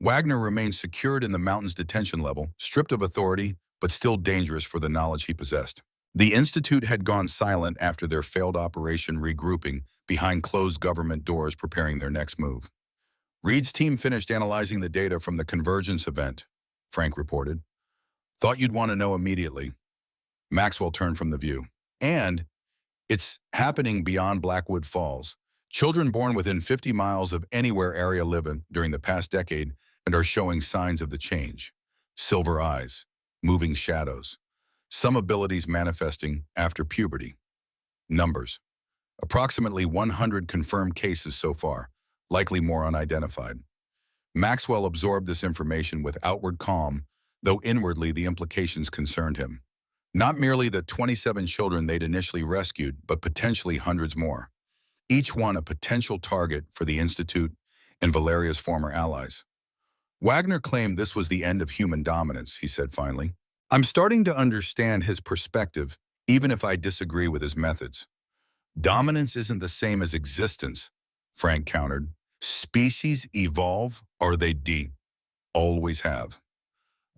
Wagner remained secured in the mountain's detention level, stripped of authority, but still dangerous for the knowledge he possessed. The Institute had gone silent after their failed operation, regrouping behind closed government doors, preparing their next move. Reed's team finished analyzing the data from the convergence event, Frank reported. Thought you'd want to know immediately. Maxwell turned from the view. And it's happening beyond Blackwood Falls. Children born within 50 miles of anywhere Aria live in during the past decade and are showing signs of the change. Silver eyes, moving shadows, some abilities manifesting after puberty. Numbers. Approximately 100 confirmed cases so far, likely more unidentified. Maxwell absorbed this information with outward calm, though inwardly the implications concerned him. Not merely the 27 children they'd initially rescued, but potentially hundreds more. Each one a potential target for the Institute and Valeria's former allies. Wagner claimed this was the end of human dominance, he said finally. I'm starting to understand his perspective, even if I disagree with his methods. Dominance isn't the same as existence, Frank countered. Species evolve, or they always have.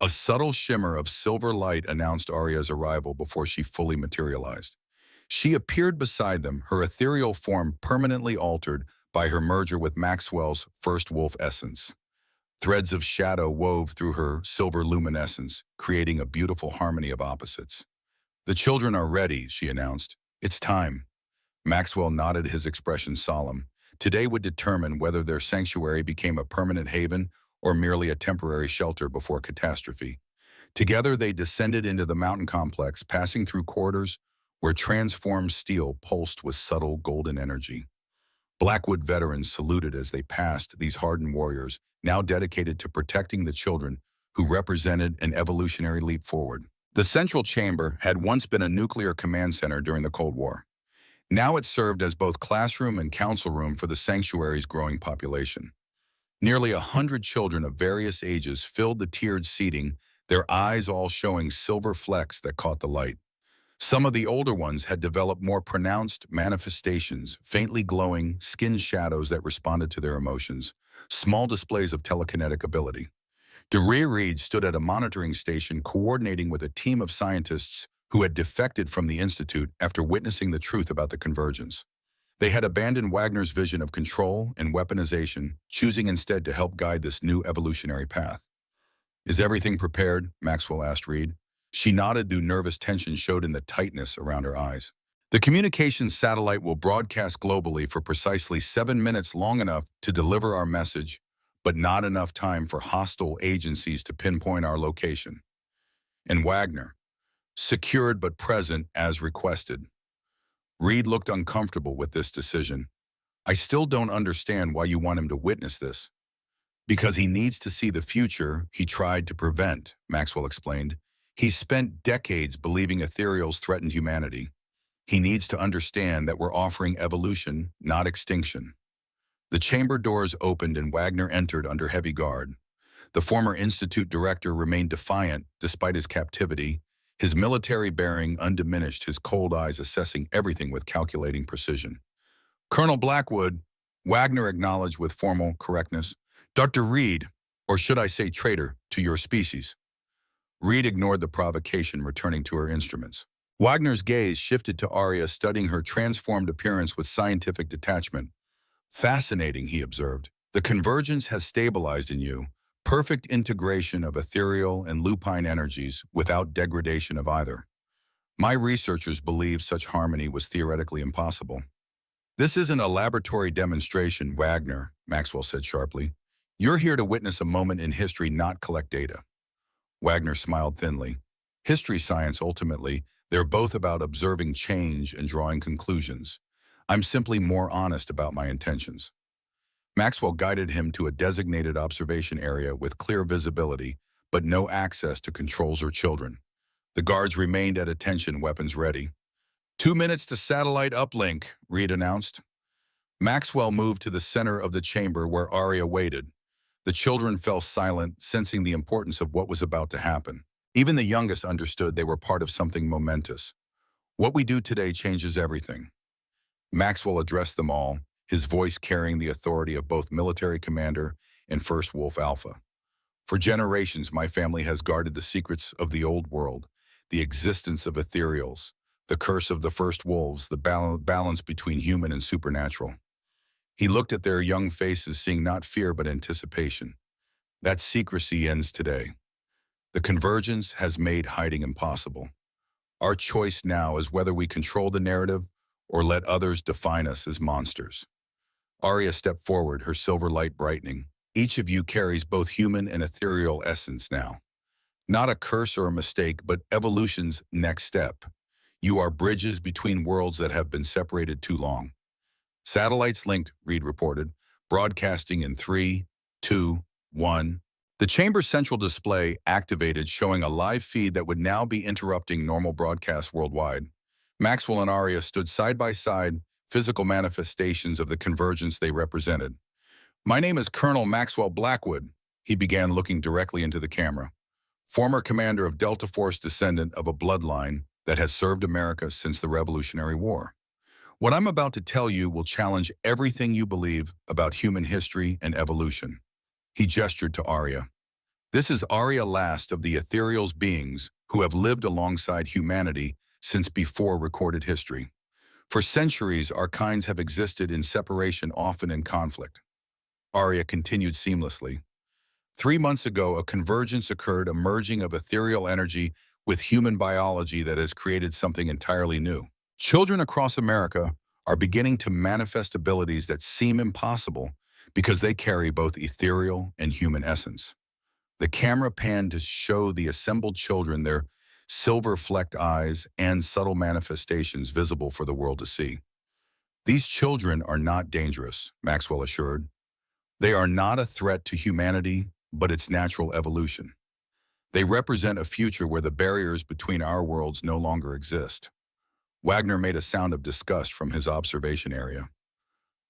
A subtle shimmer of silver light announced Aria's arrival before she fully materialized. She appeared beside them, her ethereal form permanently altered by her merger with Maxwell's first wolf essence. Threads of shadow wove through her silver luminescence, creating a beautiful harmony of opposites. The children are ready, she announced. It's time. Maxwell nodded, his expression solemn. Today would determine whether their sanctuary became a permanent haven or merely a temporary shelter before catastrophe. Together they descended into the mountain complex, passing through corridors where transformed steel pulsed with subtle golden energy. Blackwood veterans saluted as they passed these hardened warriors, now dedicated to protecting the children who represented an evolutionary leap forward. The central chamber had once been a nuclear command center during the Cold War. Now it served as both classroom and council room for the sanctuary's growing population. Nearly 100 children of various ages filled the tiered seating, their eyes all showing silver flecks that caught the light. Some of the older ones had developed more pronounced manifestations, faintly glowing skin shadows that responded to their emotions, small displays of telekinetic ability. Reed stood at a monitoring station coordinating with a team of scientists who had defected from the Institute after witnessing the truth about the convergence. They had abandoned Wagner's vision of control and weaponization, choosing instead to help guide this new evolutionary path. Is everything prepared? Maxwell asked Reed. She nodded, though nervous tension showed in the tightness around her eyes. The communications satellite will broadcast globally for precisely 7 minutes, long enough to deliver our message, but not enough time for hostile agencies to pinpoint our location. And Wagner, secured but present as requested. Reed looked uncomfortable with this decision. I still don't understand why you want him to witness this. Because he needs to see the future he tried to prevent, Maxwell explained. He spent decades believing ethereals threatened humanity. He needs to understand that we're offering evolution, not extinction. The chamber doors opened and Wagner entered under heavy guard. The former Institute director remained defiant despite his captivity, his military bearing undiminished, his cold eyes assessing everything with calculating precision. Colonel Blackwood, Wagner acknowledged with formal correctness. Dr. Reed, or should I say traitor, to your species. Reed ignored the provocation, returning to her instruments. Wagner's gaze shifted to Aria, studying her transformed appearance with scientific detachment. Fascinating, he observed. The convergence has stabilized in you. Perfect integration of ethereal and lupine energies without degradation of either. My researchers believed such harmony was theoretically impossible. This isn't a laboratory demonstration, Wagner, Maxwell said sharply. You're here to witness a moment in history, not collect data. Wagner smiled thinly. History science, ultimately, they're both about observing change and drawing conclusions. I'm simply more honest about my intentions. Maxwell guided him to a designated observation area with clear visibility, but no access to controls or children. The guards remained at attention, weapons ready. 2 minutes to satellite uplink, Reed announced. Maxwell moved to the center of the chamber where Aria waited. The children fell silent, sensing the importance of what was about to happen. Even the youngest understood they were part of something momentous. What we do today changes everything. Maxwell addressed them all, his voice carrying the authority of both military commander and First Wolf Alpha. For generations, my family has guarded the secrets of the old world, the existence of ethereals, the curse of the first wolves, the balance between human and supernatural. He looked at their young faces, seeing not fear but anticipation. That secrecy ends today. The convergence has made hiding impossible. Our choice now is whether we control the narrative or let others define us as monsters. Aria stepped forward, her silver light brightening. Each of you carries both human and ethereal essence now. Not a curse or a mistake, but evolution's next step. You are bridges between worlds that have been separated too long. Satellites linked, Reed reported, broadcasting in 3, 2, 1. The chamber's central display activated, showing a live feed that would now be interrupting normal broadcasts worldwide. Maxwell and Aria stood side by side, physical manifestations of the convergence they represented. My name is Colonel Maxwell Blackwood, he began, looking directly into the camera. Former commander of Delta Force, descendant of a bloodline that has served America since the Revolutionary War. What I'm about to tell you will challenge everything you believe about human history and evolution. He gestured to Aria. This is Aria, last of the ethereal's beings who have lived alongside humanity since before recorded history. For centuries, our kinds have existed in separation, often in conflict. Aria continued seamlessly. 3 months ago, a convergence occurred, a merging of ethereal energy with human biology that has created something entirely new. Children across America are beginning to manifest abilities that seem impossible because they carry both ethereal and human essence. The camera panned to show the assembled children, their silver-flecked eyes and subtle manifestations visible for the world to see. These children are not dangerous, Maxwell assured. They are not a threat to humanity, but its natural evolution. They represent a future where the barriers between our worlds no longer exist. Wagner made a sound of disgust from his observation area.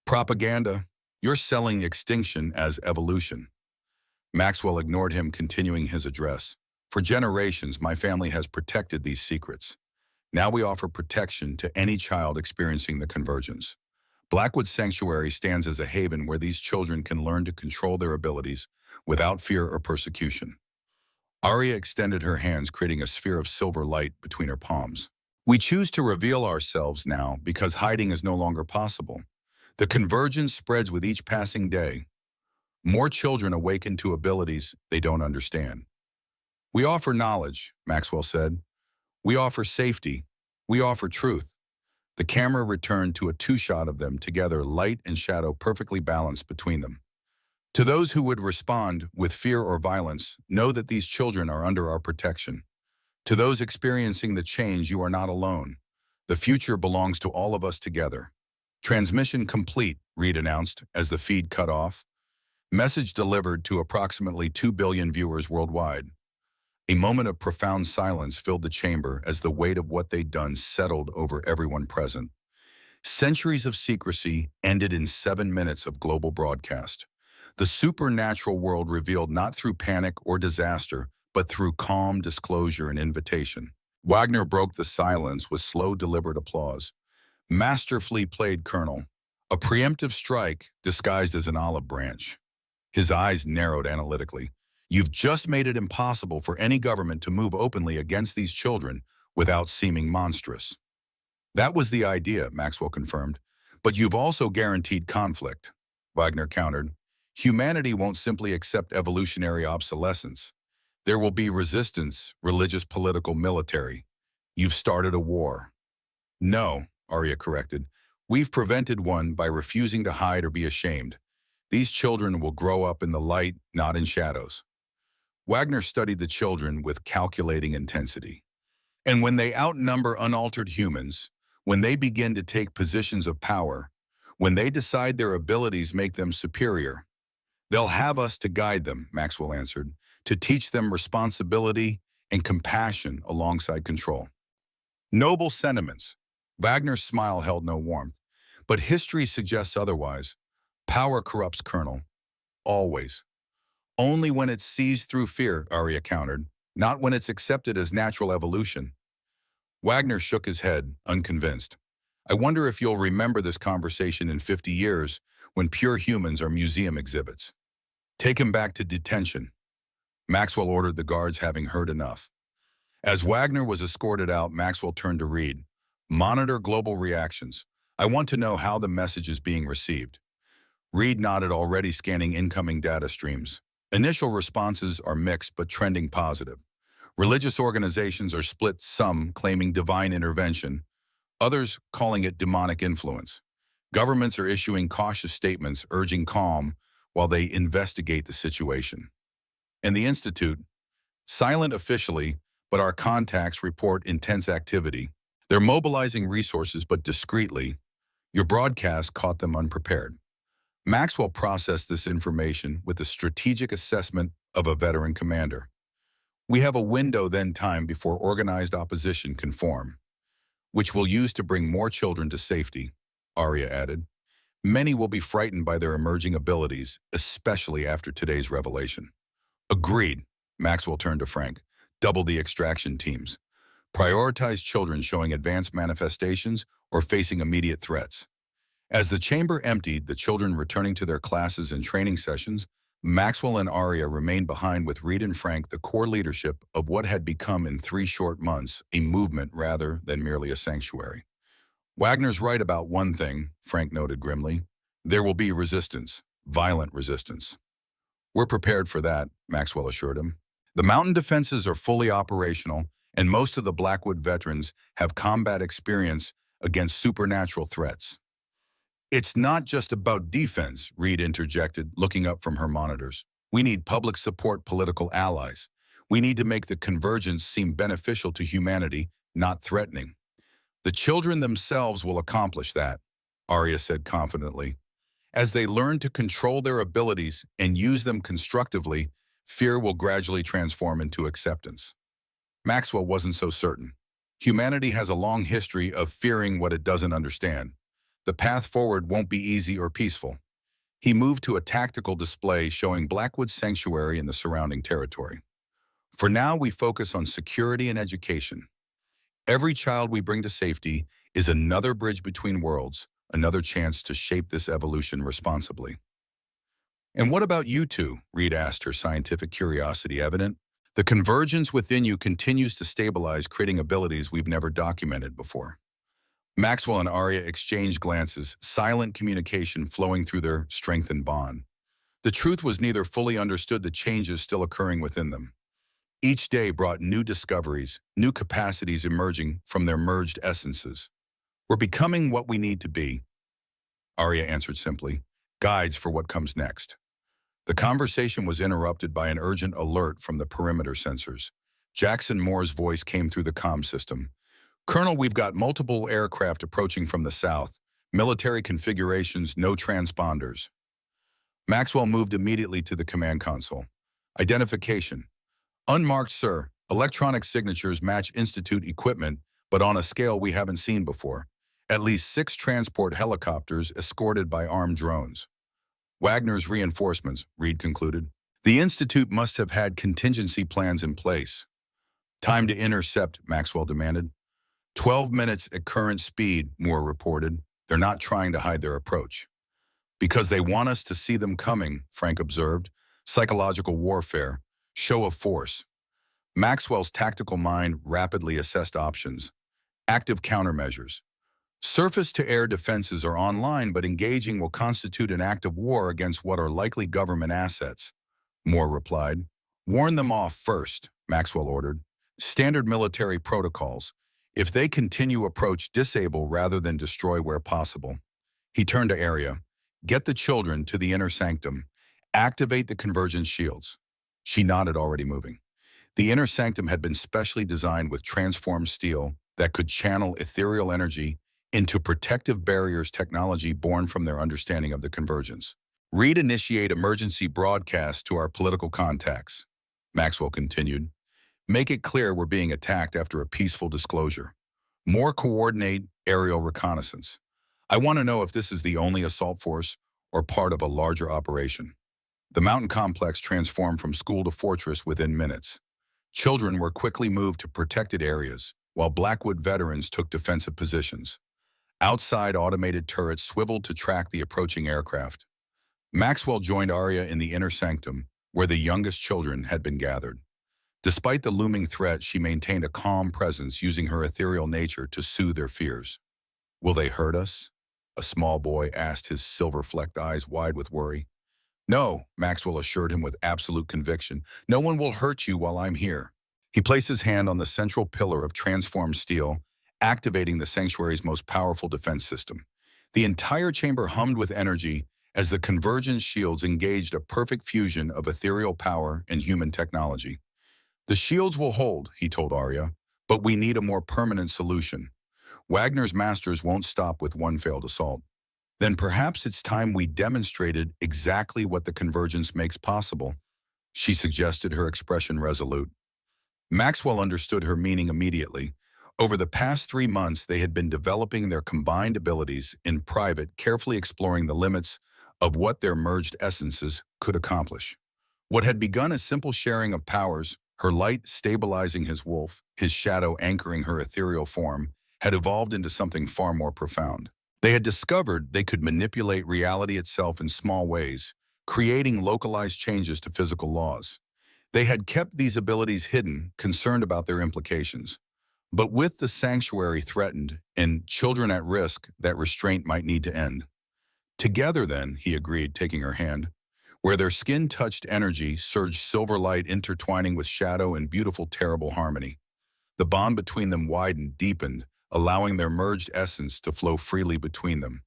Propaganda. You're selling extinction as evolution. Maxwell ignored him, continuing his address. For generations, my family has protected these secrets. Now we offer protection to any child experiencing the convergence. Blackwood Sanctuary stands as a haven where these children can learn to control their abilities without fear or persecution. Aria extended her hands, creating a sphere of silver light between her palms. We choose to reveal ourselves now because hiding is no longer possible. The convergence spreads with each passing day. More children awaken to abilities they don't understand. We offer knowledge, Maxwell said. We offer safety. We offer truth. The camera returned to a two-shot of them together, light and shadow perfectly balanced between them. To those who would respond with fear or violence, know that these children are under our protection. To those experiencing the change, you are not alone. The future belongs to all of us together. Transmission complete, Reed announced as the feed cut off. Message delivered to approximately 2 billion viewers worldwide. A moment of profound silence filled the chamber as the weight of what they'd done settled over everyone present. Centuries of secrecy ended in 7 minutes of global broadcast. The supernatural world revealed not through panic or disaster, but through calm disclosure and invitation. Wagner broke the silence with slow, deliberate applause. Masterfully played, Colonel. A preemptive strike disguised as an olive branch. His eyes narrowed analytically. You've just made it impossible for any government to move openly against these children without seeming monstrous. That was the idea, Maxwell confirmed. But you've also guaranteed conflict, Wagner countered. Humanity won't simply accept evolutionary obsolescence. There will be resistance, religious, political, military. You've started a war. No, Aria corrected. We've prevented one by refusing to hide or be ashamed. These children will grow up in the light, not in shadows. Wagner studied the children with calculating intensity. And when they outnumber unaltered humans, when they begin to take positions of power, when they decide their abilities make them superior, they'll have us to guide them, Maxwell answered, to teach them responsibility and compassion alongside control. Noble sentiments. Wagner's smile held no warmth, but history suggests otherwise. Power corrupts, Colonel. Always. Only when it's seized through fear, Aria countered, not when it's accepted as natural evolution. Wagner shook his head, unconvinced. I wonder if you'll remember this conversation in 50 years when pure humans are museum exhibits. Take him back to detention. Maxwell ordered the guards, having heard enough. As Wagner was escorted out, Maxwell turned to Reed. Monitor global reactions. I want to know how the message is being received. Reed nodded, already scanning incoming data streams. Initial responses are mixed but trending positive. Religious organizations are split, some claiming divine intervention, others calling it demonic influence. Governments are issuing cautious statements urging calm while they investigate the situation. And the Institute, silent officially, but our contacts report intense activity. They're mobilizing resources, but discreetly. Your broadcast caught them unprepared. Maxwell processed this information with the strategic assessment of a veteran commander. We have a window then time before organized opposition can form, which we'll use to bring more children to safety, Aria added. Many will be frightened by their emerging abilities, especially after today's revelation. Agreed, Maxwell turned to Frank. Double the extraction teams. Prioritize children showing advanced manifestations or facing immediate threats. As the chamber emptied, the children returning to their classes and training sessions, Maxwell and Aria remained behind with Reed and Frank, the core leadership of what had become in 3 short months a movement rather than merely a sanctuary. Wagner's right about one thing, Frank noted grimly. There will be resistance, violent resistance. We're prepared for that, Maxwell assured him. The mountain defenses are fully operational, and most of the Blackwood veterans have combat experience against supernatural threats. It's not just about defense, Reed interjected, looking up from her monitors. We need public support, political allies. We need to make the convergence seem beneficial to humanity, not threatening. The children themselves will accomplish that, Aria said confidently. As they learn to control their abilities and use them constructively, fear will gradually transform into acceptance. Maxwell wasn't so certain. Humanity has a long history of fearing what it doesn't understand. The path forward won't be easy or peaceful. He moved to a tactical display showing Blackwood's sanctuary and the surrounding territory. For now, we focus on security and education. Every child we bring to safety is another bridge between worlds, another chance to shape this evolution responsibly. And what about you two? Reed asked, her scientific curiosity evident. The convergence within you continues to stabilize, creating abilities we've never documented before. Maxwell and Aria exchanged glances, silent communication flowing through their strengthened bond. The truth was neither fully understood the changes still occurring within them. Each day brought new discoveries, new capacities emerging from their merged essences. We're becoming what we need to be, Aria answered simply, guides for what comes next. The conversation was interrupted by an urgent alert from the perimeter sensors. Jackson Moore's voice came through the comm system. Colonel, we've got multiple aircraft approaching from the south. Military configurations, no transponders. Maxwell moved immediately to the command console. Identification. Unmarked, sir. Electronic signatures match Institute equipment, but on a scale we haven't seen before. At least 6 transport helicopters escorted by armed drones. Wagner's reinforcements, Reed concluded. The Institute must have had contingency plans in place. Time to intercept, Maxwell demanded. 12 minutes at current speed, Moore reported. They're not trying to hide their approach. Because they want us to see them coming, Frank observed. Psychological warfare, show of force. Maxwell's tactical mind rapidly assessed options. Active countermeasures. Surface-to-air defenses are online, but engaging will constitute an act of war against what are likely government assets, Moore replied. Warn them off first, Maxwell ordered. Standard military protocols. If they continue approach, disable rather than destroy where possible. He turned to Aria. Get the children to the inner sanctum. Activate the convergence shields. She nodded, already moving. The inner sanctum had been specially designed with transformed steel that could channel ethereal energy into protective barriers, technology born from their understanding of the convergence. Read initiate emergency broadcast to our political contacts, Maxwell continued. Make it clear we're being attacked after a peaceful disclosure. More coordinate aerial reconnaissance. I want to know if this is the only assault force or part of a larger operation. The mountain complex transformed from school to fortress within minutes. Children were quickly moved to protected areas, while Blackwood veterans took defensive positions. Outside, automated turrets swiveled to track the approaching aircraft. Maxwell joined Aria in the inner sanctum, where the youngest children had been gathered. Despite the looming threat, she maintained a calm presence, using her ethereal nature to soothe their fears. Will they hurt us? A small boy asked, his silver-flecked eyes wide with worry. No, Maxwell assured him with absolute conviction. No one will hurt you while I'm here. He placed his hand on the central pillar of transformed steel, activating the sanctuary's most powerful defense system. The entire chamber hummed with energy as the convergence shields engaged, a perfect fusion of ethereal power and human technology. The shields will hold, he told Aria, but we need a more permanent solution. Wagner's masters won't stop with one failed assault. Then perhaps it's time we demonstrated exactly what the convergence makes possible, she suggested, her expression resolute. Maxwell understood her meaning immediately. Over the past 3 months, they had been developing their combined abilities in private, carefully exploring the limits of what their merged essences could accomplish. What had begun as simple sharing of powers, her light stabilizing his wolf, his shadow anchoring her ethereal form, had evolved into something far more profound. They had discovered they could manipulate reality itself in small ways, creating localized changes to physical laws. They had kept these abilities hidden, concerned about their implications. But with the sanctuary threatened and children at risk, that restraint might need to end. Together then, he agreed, taking her hand. Where their skin touched, energy surged, silver light intertwining with shadow in beautiful, terrible harmony. The bond between them widened, deepened, allowing their merged essence to flow freely between them.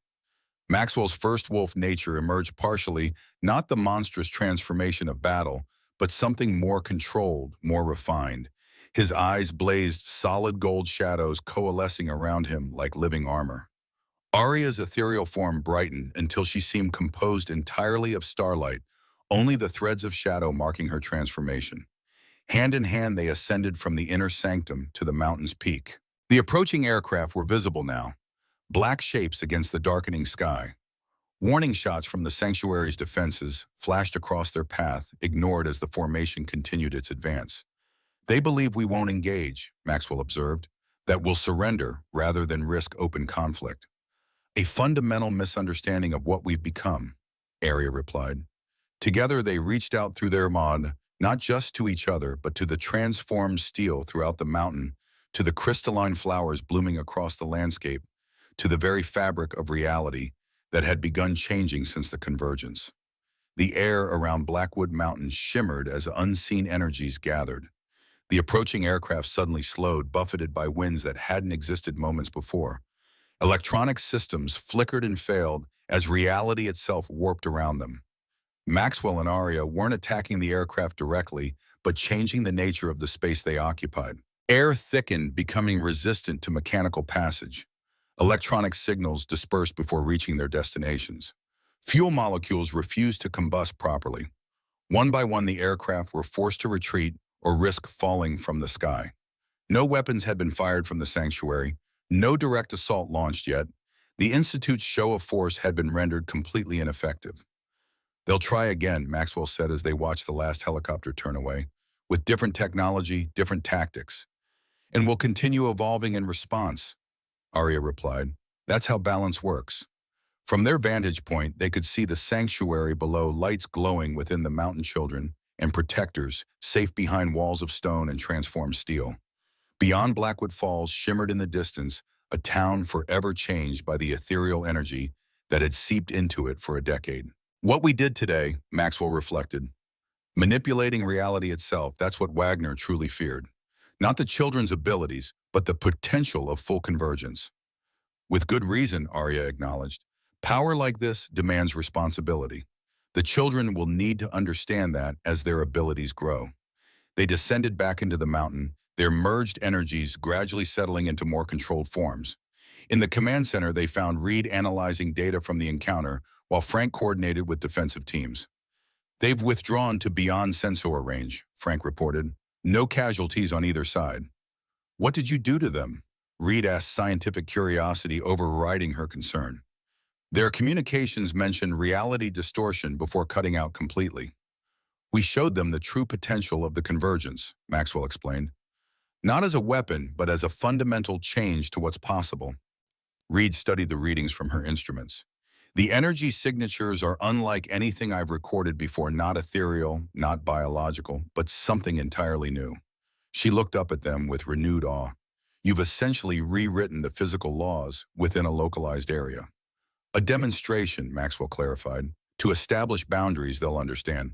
Maxwell's first wolf nature emerged partially, not the monstrous transformation of battle, but something more controlled, more refined. His eyes blazed, solid gold shadows coalescing around him like living armor. Aria's ethereal form brightened until she seemed composed entirely of starlight, only the threads of shadow marking her transformation. Hand in hand, they ascended from the inner sanctum to the mountain's peak. The approaching aircraft were visible now, black shapes against the darkening sky. Warning shots from the sanctuary's defenses flashed across their path, ignored as the formation continued its advance. They believe we won't engage, Maxwell observed, that we'll surrender rather than risk open conflict. A fundamental misunderstanding of what we've become, Aria replied. Together they reached out through their mod, not just to each other, but to the transformed steel throughout the mountain, to the crystalline flowers blooming across the landscape, to the very fabric of reality that had begun changing since the convergence. The air around Blackwood Mountain shimmered as unseen energies gathered. The approaching aircraft suddenly slowed, buffeted by winds that hadn't existed moments before. Electronic systems flickered and failed as reality itself warped around them. Maxwell and Aria weren't attacking the aircraft directly, but changing the nature of the space they occupied. Air thickened, becoming resistant to mechanical passage. Electronic signals dispersed before reaching their destinations. Fuel molecules refused to combust properly. One by one, the aircraft were forced to retreat or risk falling from the sky. No weapons had been fired from the sanctuary, no direct assault launched yet. The Institute's show of force had been rendered completely ineffective. They'll try again, Maxwell said as they watched the last helicopter turn away, with different technology, different tactics. And we'll continue evolving in response, Aria replied. That's how balance works. From their vantage point, they could see the sanctuary below, lights glowing within the mountain children and protectors, safe behind walls of stone and transformed steel. Beyond Blackwood Falls shimmered in the distance, a town forever changed by the ethereal energy that had seeped into it for a decade. What we did today, Maxwell reflected, manipulating reality itself, that's what Wagner truly feared. Not the children's abilities, but the potential of full convergence. With good reason, Aria acknowledged. Power like this demands responsibility. The children will need to understand that as their abilities grow. They descended back into the mountain, their merged energies gradually settling into more controlled forms. In the command center, they found Reed analyzing data from the encounter while Frank coordinated with defensive teams. They've withdrawn to beyond sensor range, Frank reported. No casualties on either side. What did you do to them? Reed asked, scientific curiosity overriding her concern. Their communications mentioned reality distortion before cutting out completely. We showed them the true potential of the convergence, Maxwell explained. Not as a weapon, but as a fundamental change to what's possible. Reed studied the readings from her instruments. The energy signatures are unlike anything I've recorded before, not ethereal, not biological, but something entirely new. She looked up at them with renewed awe. You've essentially rewritten the physical laws within a localized area. A demonstration, Maxwell clarified, to establish boundaries they'll understand.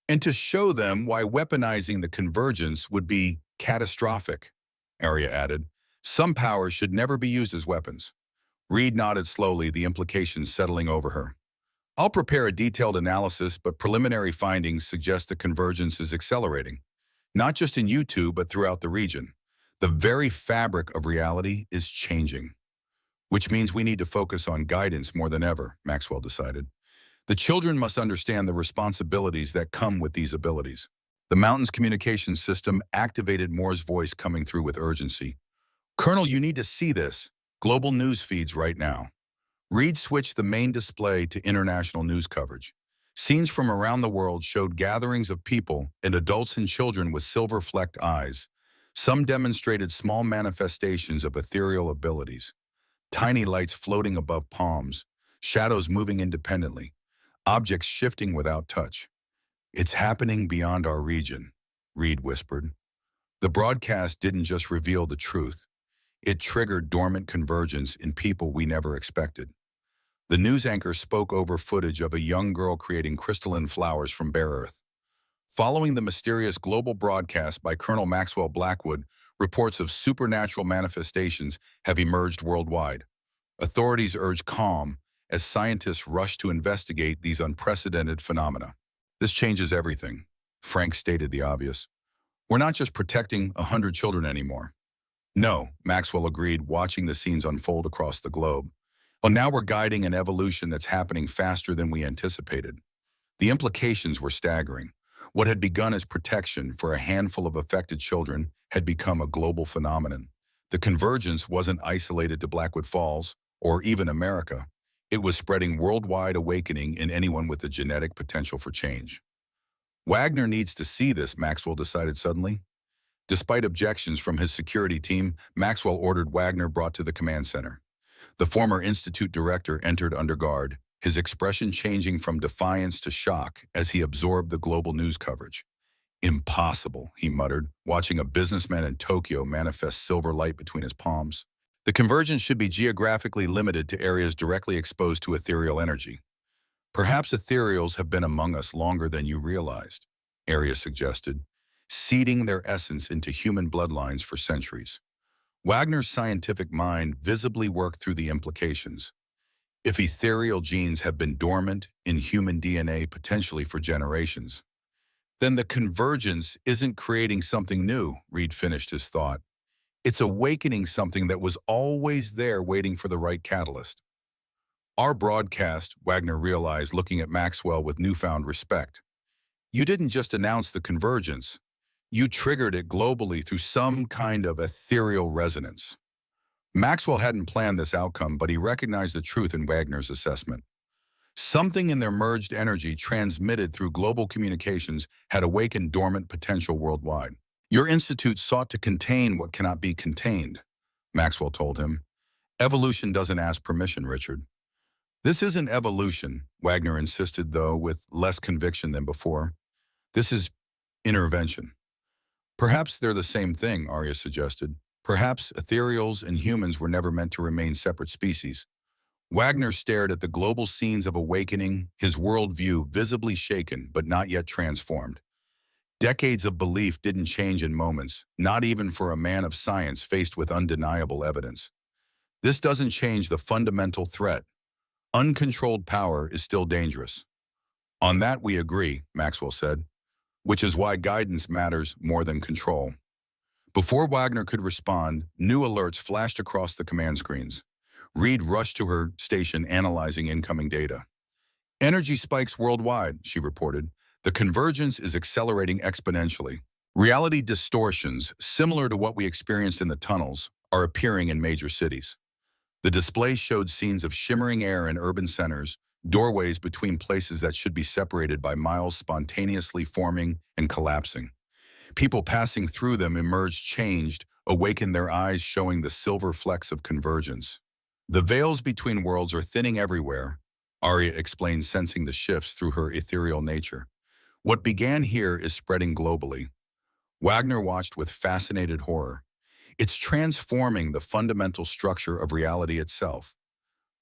And to show them why weaponizing the convergence would be catastrophic, Aria added. Some powers should never be used as weapons. Reed nodded slowly, the implications settling over her. I'll prepare a detailed analysis, but preliminary findings suggest the convergence is accelerating. Not just in U2, but throughout the region. The very fabric of reality is changing. Which means we need to focus on guidance more than ever, Maxwell decided. The children must understand the responsibilities that come with these abilities. The mountain's communication system activated Moore's voice coming through with urgency. Colonel, you need to see this. Global news feeds right now. Reed switched the main display to international news coverage. Scenes from around the world showed gatherings of people and adults and children with silver-flecked eyes. Some demonstrated small manifestations of ethereal abilities. Tiny lights floating above palms, shadows moving independently, objects shifting without touch. It's happening beyond our region, Reed whispered. The broadcast didn't just reveal the truth. It triggered dormant convergence in people we never expected. The news anchor spoke over footage of a young girl creating crystalline flowers from bare earth. Following the mysterious global broadcast by Colonel Maxwell Blackwood, reports of supernatural manifestations have emerged worldwide. Authorities urge calm as scientists rush to investigate these unprecedented phenomena. This changes everything, Frank stated the obvious. We're not just protecting 100 children anymore. No, Maxwell agreed, watching the scenes unfold across the globe. Well, now we're guiding an evolution that's happening faster than we anticipated. The implications were staggering. What had begun as protection for a handful of affected children had become a global phenomenon. The convergence wasn't isolated to Blackwood Falls or even America. It was spreading worldwide, awakening in anyone with the genetic potential for change. Wagner needs to see this, Maxwell decided suddenly. Despite objections from his security team, Maxwell ordered Wagner brought to the command center. The former institute director entered under guard, his expression changing from defiance to shock as he absorbed the global news coverage. Impossible, he muttered, watching a businessman in Tokyo manifest silver light between his palms. The convergence should be geographically limited to areas directly exposed to ethereal energy. Perhaps ethereals have been among us longer than you realized, Aria suggested, seeding their essence into human bloodlines for centuries. Wagner's scientific mind visibly worked through the implications. If ethereal genes have been dormant in human DNA potentially for generations, then the convergence isn't creating something new, Reed finished his thought. It's awakening something that was always there waiting for the right catalyst. Our broadcast, Wagner realized, looking at Maxwell with newfound respect. You didn't just announce the convergence. You triggered it globally through some kind of ethereal resonance. Maxwell hadn't planned this outcome, but he recognized the truth in Wagner's assessment. Something in their merged energy transmitted through global communications had awakened dormant potential worldwide. Your institute sought to contain what cannot be contained, Maxwell told him. Evolution doesn't ask permission, Richard. This isn't evolution, Wagner insisted, though with less conviction than before. This is intervention. Perhaps they're the same thing, Aria suggested. Perhaps ethereals and humans were never meant to remain separate species. Wagner stared at the global scenes of awakening, his worldview visibly shaken but not yet transformed. Decades of belief didn't change in moments, not even for a man of science faced with undeniable evidence. This doesn't change the fundamental threat. Uncontrolled power is still dangerous. On that we agree, Maxwell said, which is why guidance matters more than control. Before Wagner could respond, new alerts flashed across the command screens. Reed rushed to her station analyzing incoming data. Energy spikes worldwide, she reported. The convergence is accelerating exponentially. Reality distortions, similar to what we experienced in the tunnels, are appearing in major cities. The display showed scenes of shimmering air in urban centers, doorways between places that should be separated by miles spontaneously forming and collapsing. People passing through them emerged changed, awakened their eyes showing the silver flecks of convergence. The veils between worlds are thinning everywhere, Aria explained, sensing the shifts through her ethereal nature. What began here is spreading globally. Wagner watched with fascinated horror. It's transforming the fundamental structure of reality itself.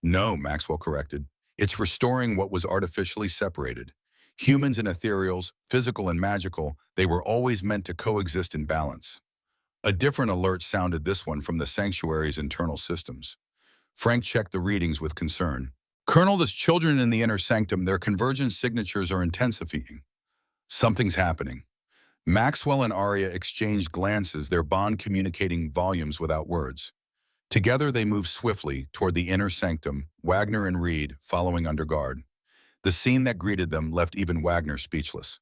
No, Maxwell corrected. It's restoring what was artificially separated. Humans and ethereals, physical and magical, they were always meant to coexist in balance. A different alert sounded, this one from the sanctuary's internal systems. Frank checked the readings with concern. Colonel, the children in the inner sanctum, their convergence signatures are intensifying. Something's happening. Maxwell and Aria exchanged glances, their bond communicating volumes without words. Together they moved swiftly toward the inner sanctum, Wagner and Reed following under guard. The scene that greeted them left even Wagner speechless.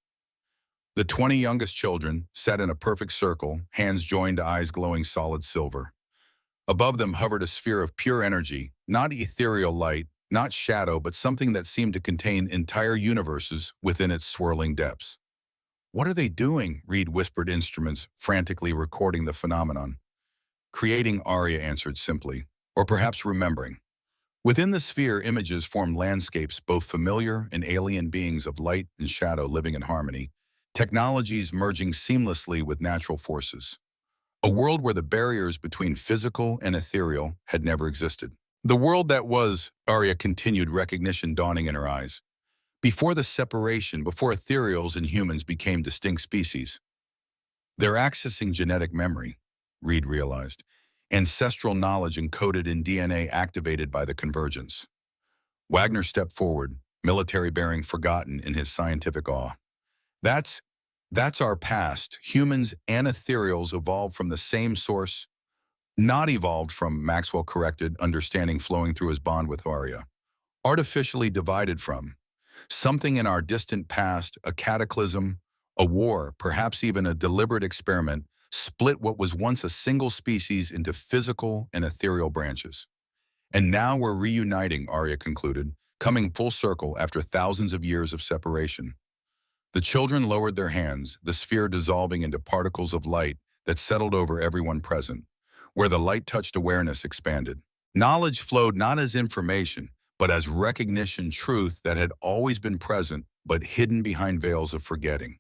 The 20 youngest children sat in a perfect circle, hands joined, eyes glowing solid silver. Above them hovered a sphere of pure energy, not ethereal light, not shadow, but something that seemed to contain entire universes within its swirling depths. What are they doing? Reed whispered, instruments frantically recording the phenomenon. Creating, Aria answered simply, or perhaps remembering. Within the sphere, images formed landscapes, both familiar and alien beings of light and shadow living in harmony, technologies merging seamlessly with natural forces. A world where the barriers between physical and ethereal had never existed. The world that was, Aria continued, recognition dawning in her eyes. Before the separation, before ethereals and humans became distinct species. They're accessing genetic memory, Reed realized, ancestral knowledge encoded in DNA activated by the convergence. Wagner stepped forward, military bearing forgotten in his scientific awe. That's our past. Humans and ethereals evolved from the same source, not evolved from, Maxwell corrected, understanding flowing through his bond with Aria. Artificially divided from. Something in our distant past, a cataclysm, a war, perhaps even a deliberate experiment, split what was once a single species into physical and ethereal branches. And now we're reuniting, Aria concluded, coming full circle after thousands of years of separation. The children lowered their hands, the sphere dissolving into particles of light that settled over everyone present. Where the light touched, awareness expanded. Knowledge flowed not as information, but as recognition, truth that had always been present, but hidden behind veils of forgetting.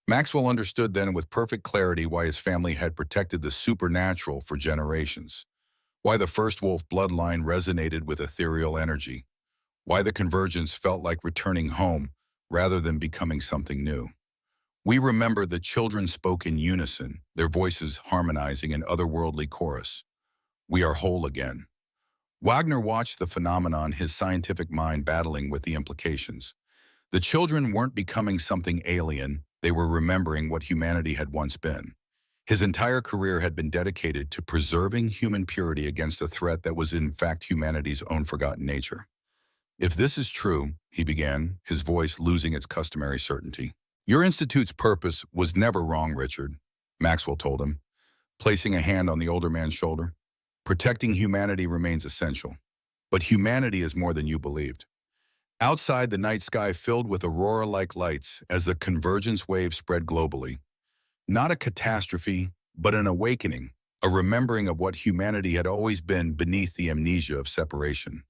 Maxwell understood then with perfect clarity why his family had protected the supernatural for generations, why the first wolf bloodline resonated with ethereal energy, why the convergence felt like returning home rather than becoming something new. We remember the children spoke in unison, their voices harmonizing in otherworldly chorus. We are whole again. Wagner watched the phenomenon, his scientific mind battling with the implications. The children weren't becoming something alien, they were remembering what humanity had once been. His entire career had been dedicated to preserving human purity against a threat that was in fact humanity's own forgotten nature. If this is true, he began, his voice losing its customary certainty. Your institute's purpose was never wrong, Richard, Maxwell told him, placing a hand on the older man's shoulder. Protecting humanity remains essential. But humanity is more than you believed. Outside, the night sky filled with aurora-like lights as the convergence wave spread globally. Not a catastrophe, but an awakening, a remembering of what humanity had always been beneath the amnesia of separation.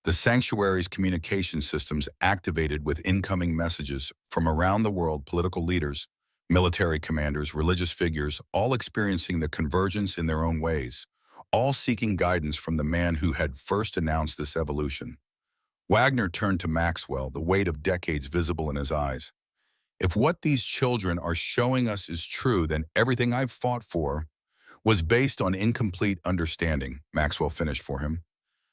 The sanctuary's communication systems activated with incoming messages from around the world, political leaders, military commanders, religious figures, all experiencing the convergence in their own ways, all seeking guidance from the man who had first announced this evolution. Wagner turned to Maxwell, the weight of decades visible in his eyes. If what these children are showing us is true, then everything I've fought for was based on incomplete understanding, Maxwell finished for him.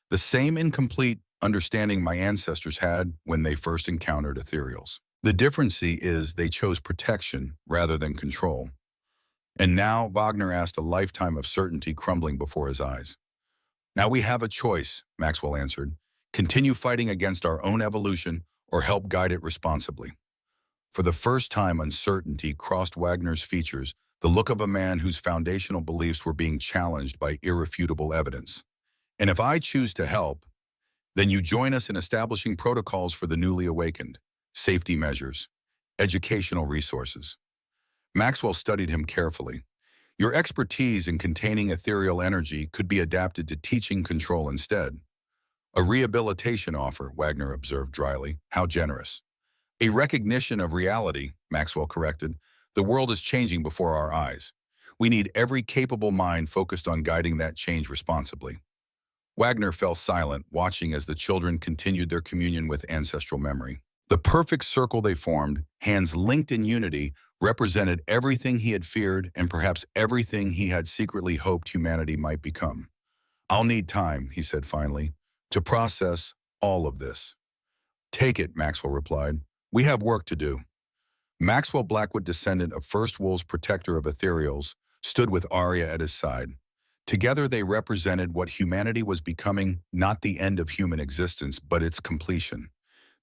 The same incomplete understanding my ancestors had when they first encountered ethereals. The difference is they chose protection rather than control. And now Wagner asked a lifetime of certainty crumbling before his eyes. Now we have a choice, Maxwell answered. Continue fighting against our own evolution or help guide it responsibly. For the first time, uncertainty crossed Wagner's features, the look of a man whose foundational beliefs were being challenged by irrefutable evidence. And if I choose to help, then you join us in establishing protocols for the newly awakened, safety measures, educational resources. Maxwell studied him carefully. Your expertise in containing ethereal energy could be adapted to teaching control instead. A rehabilitation offer, Wagner observed dryly. How generous. A recognition of reality, Maxwell corrected. The world is changing before our eyes. We need every capable mind focused on guiding that change responsibly. Wagner fell silent, watching as the children continued their communion with ancestral memory. The perfect circle they formed, hands linked in unity, represented everything he had feared and perhaps everything he had secretly hoped humanity might become. I'll need time, he said finally, to process all of this. Take it, Maxwell replied. We have work to do. Maxwell Blackwood, descendant of first wolves, protector of ethereals, stood with Aria at his side. Together they represented what humanity was becoming, not the end of human existence, but its completion.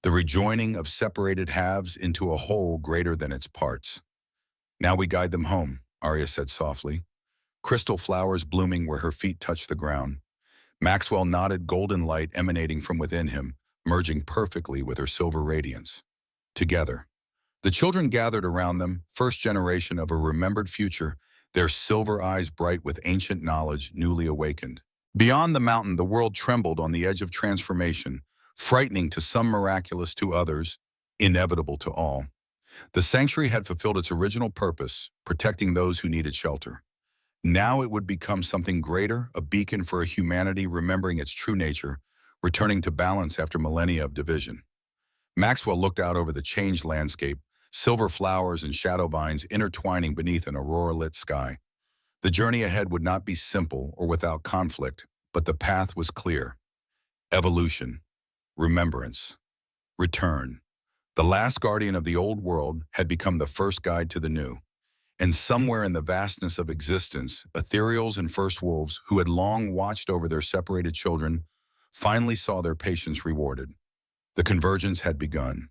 The rejoining of separated halves into a whole greater than its parts. Now we guide them home, Aria said softly, crystal flowers blooming where her feet touched the ground. Maxwell nodded, golden light emanating from within him, merging perfectly with her silver radiance. Together, the children gathered around them, first generation of a remembered future, their silver eyes bright with ancient knowledge newly awakened. Beyond the mountain, the world trembled on the edge of transformation, frightening to some, miraculous to others, inevitable to all. The sanctuary had fulfilled its original purpose, protecting those who needed shelter. Now it would become something greater, a beacon for a humanity remembering its true nature, returning to balance after millennia of division. Maxwell looked out over the changed landscape, silver flowers and shadow vines intertwining beneath an aurora-lit sky. The journey ahead would not be simple or without conflict, but the path was clear. Evolution, remembrance, return. The last guardian of the old world had become the first guide to the new. And somewhere in the vastness of existence, ethereals and first wolves, who had long watched over their separated children, finally saw their patience rewarded. The convergence had begun.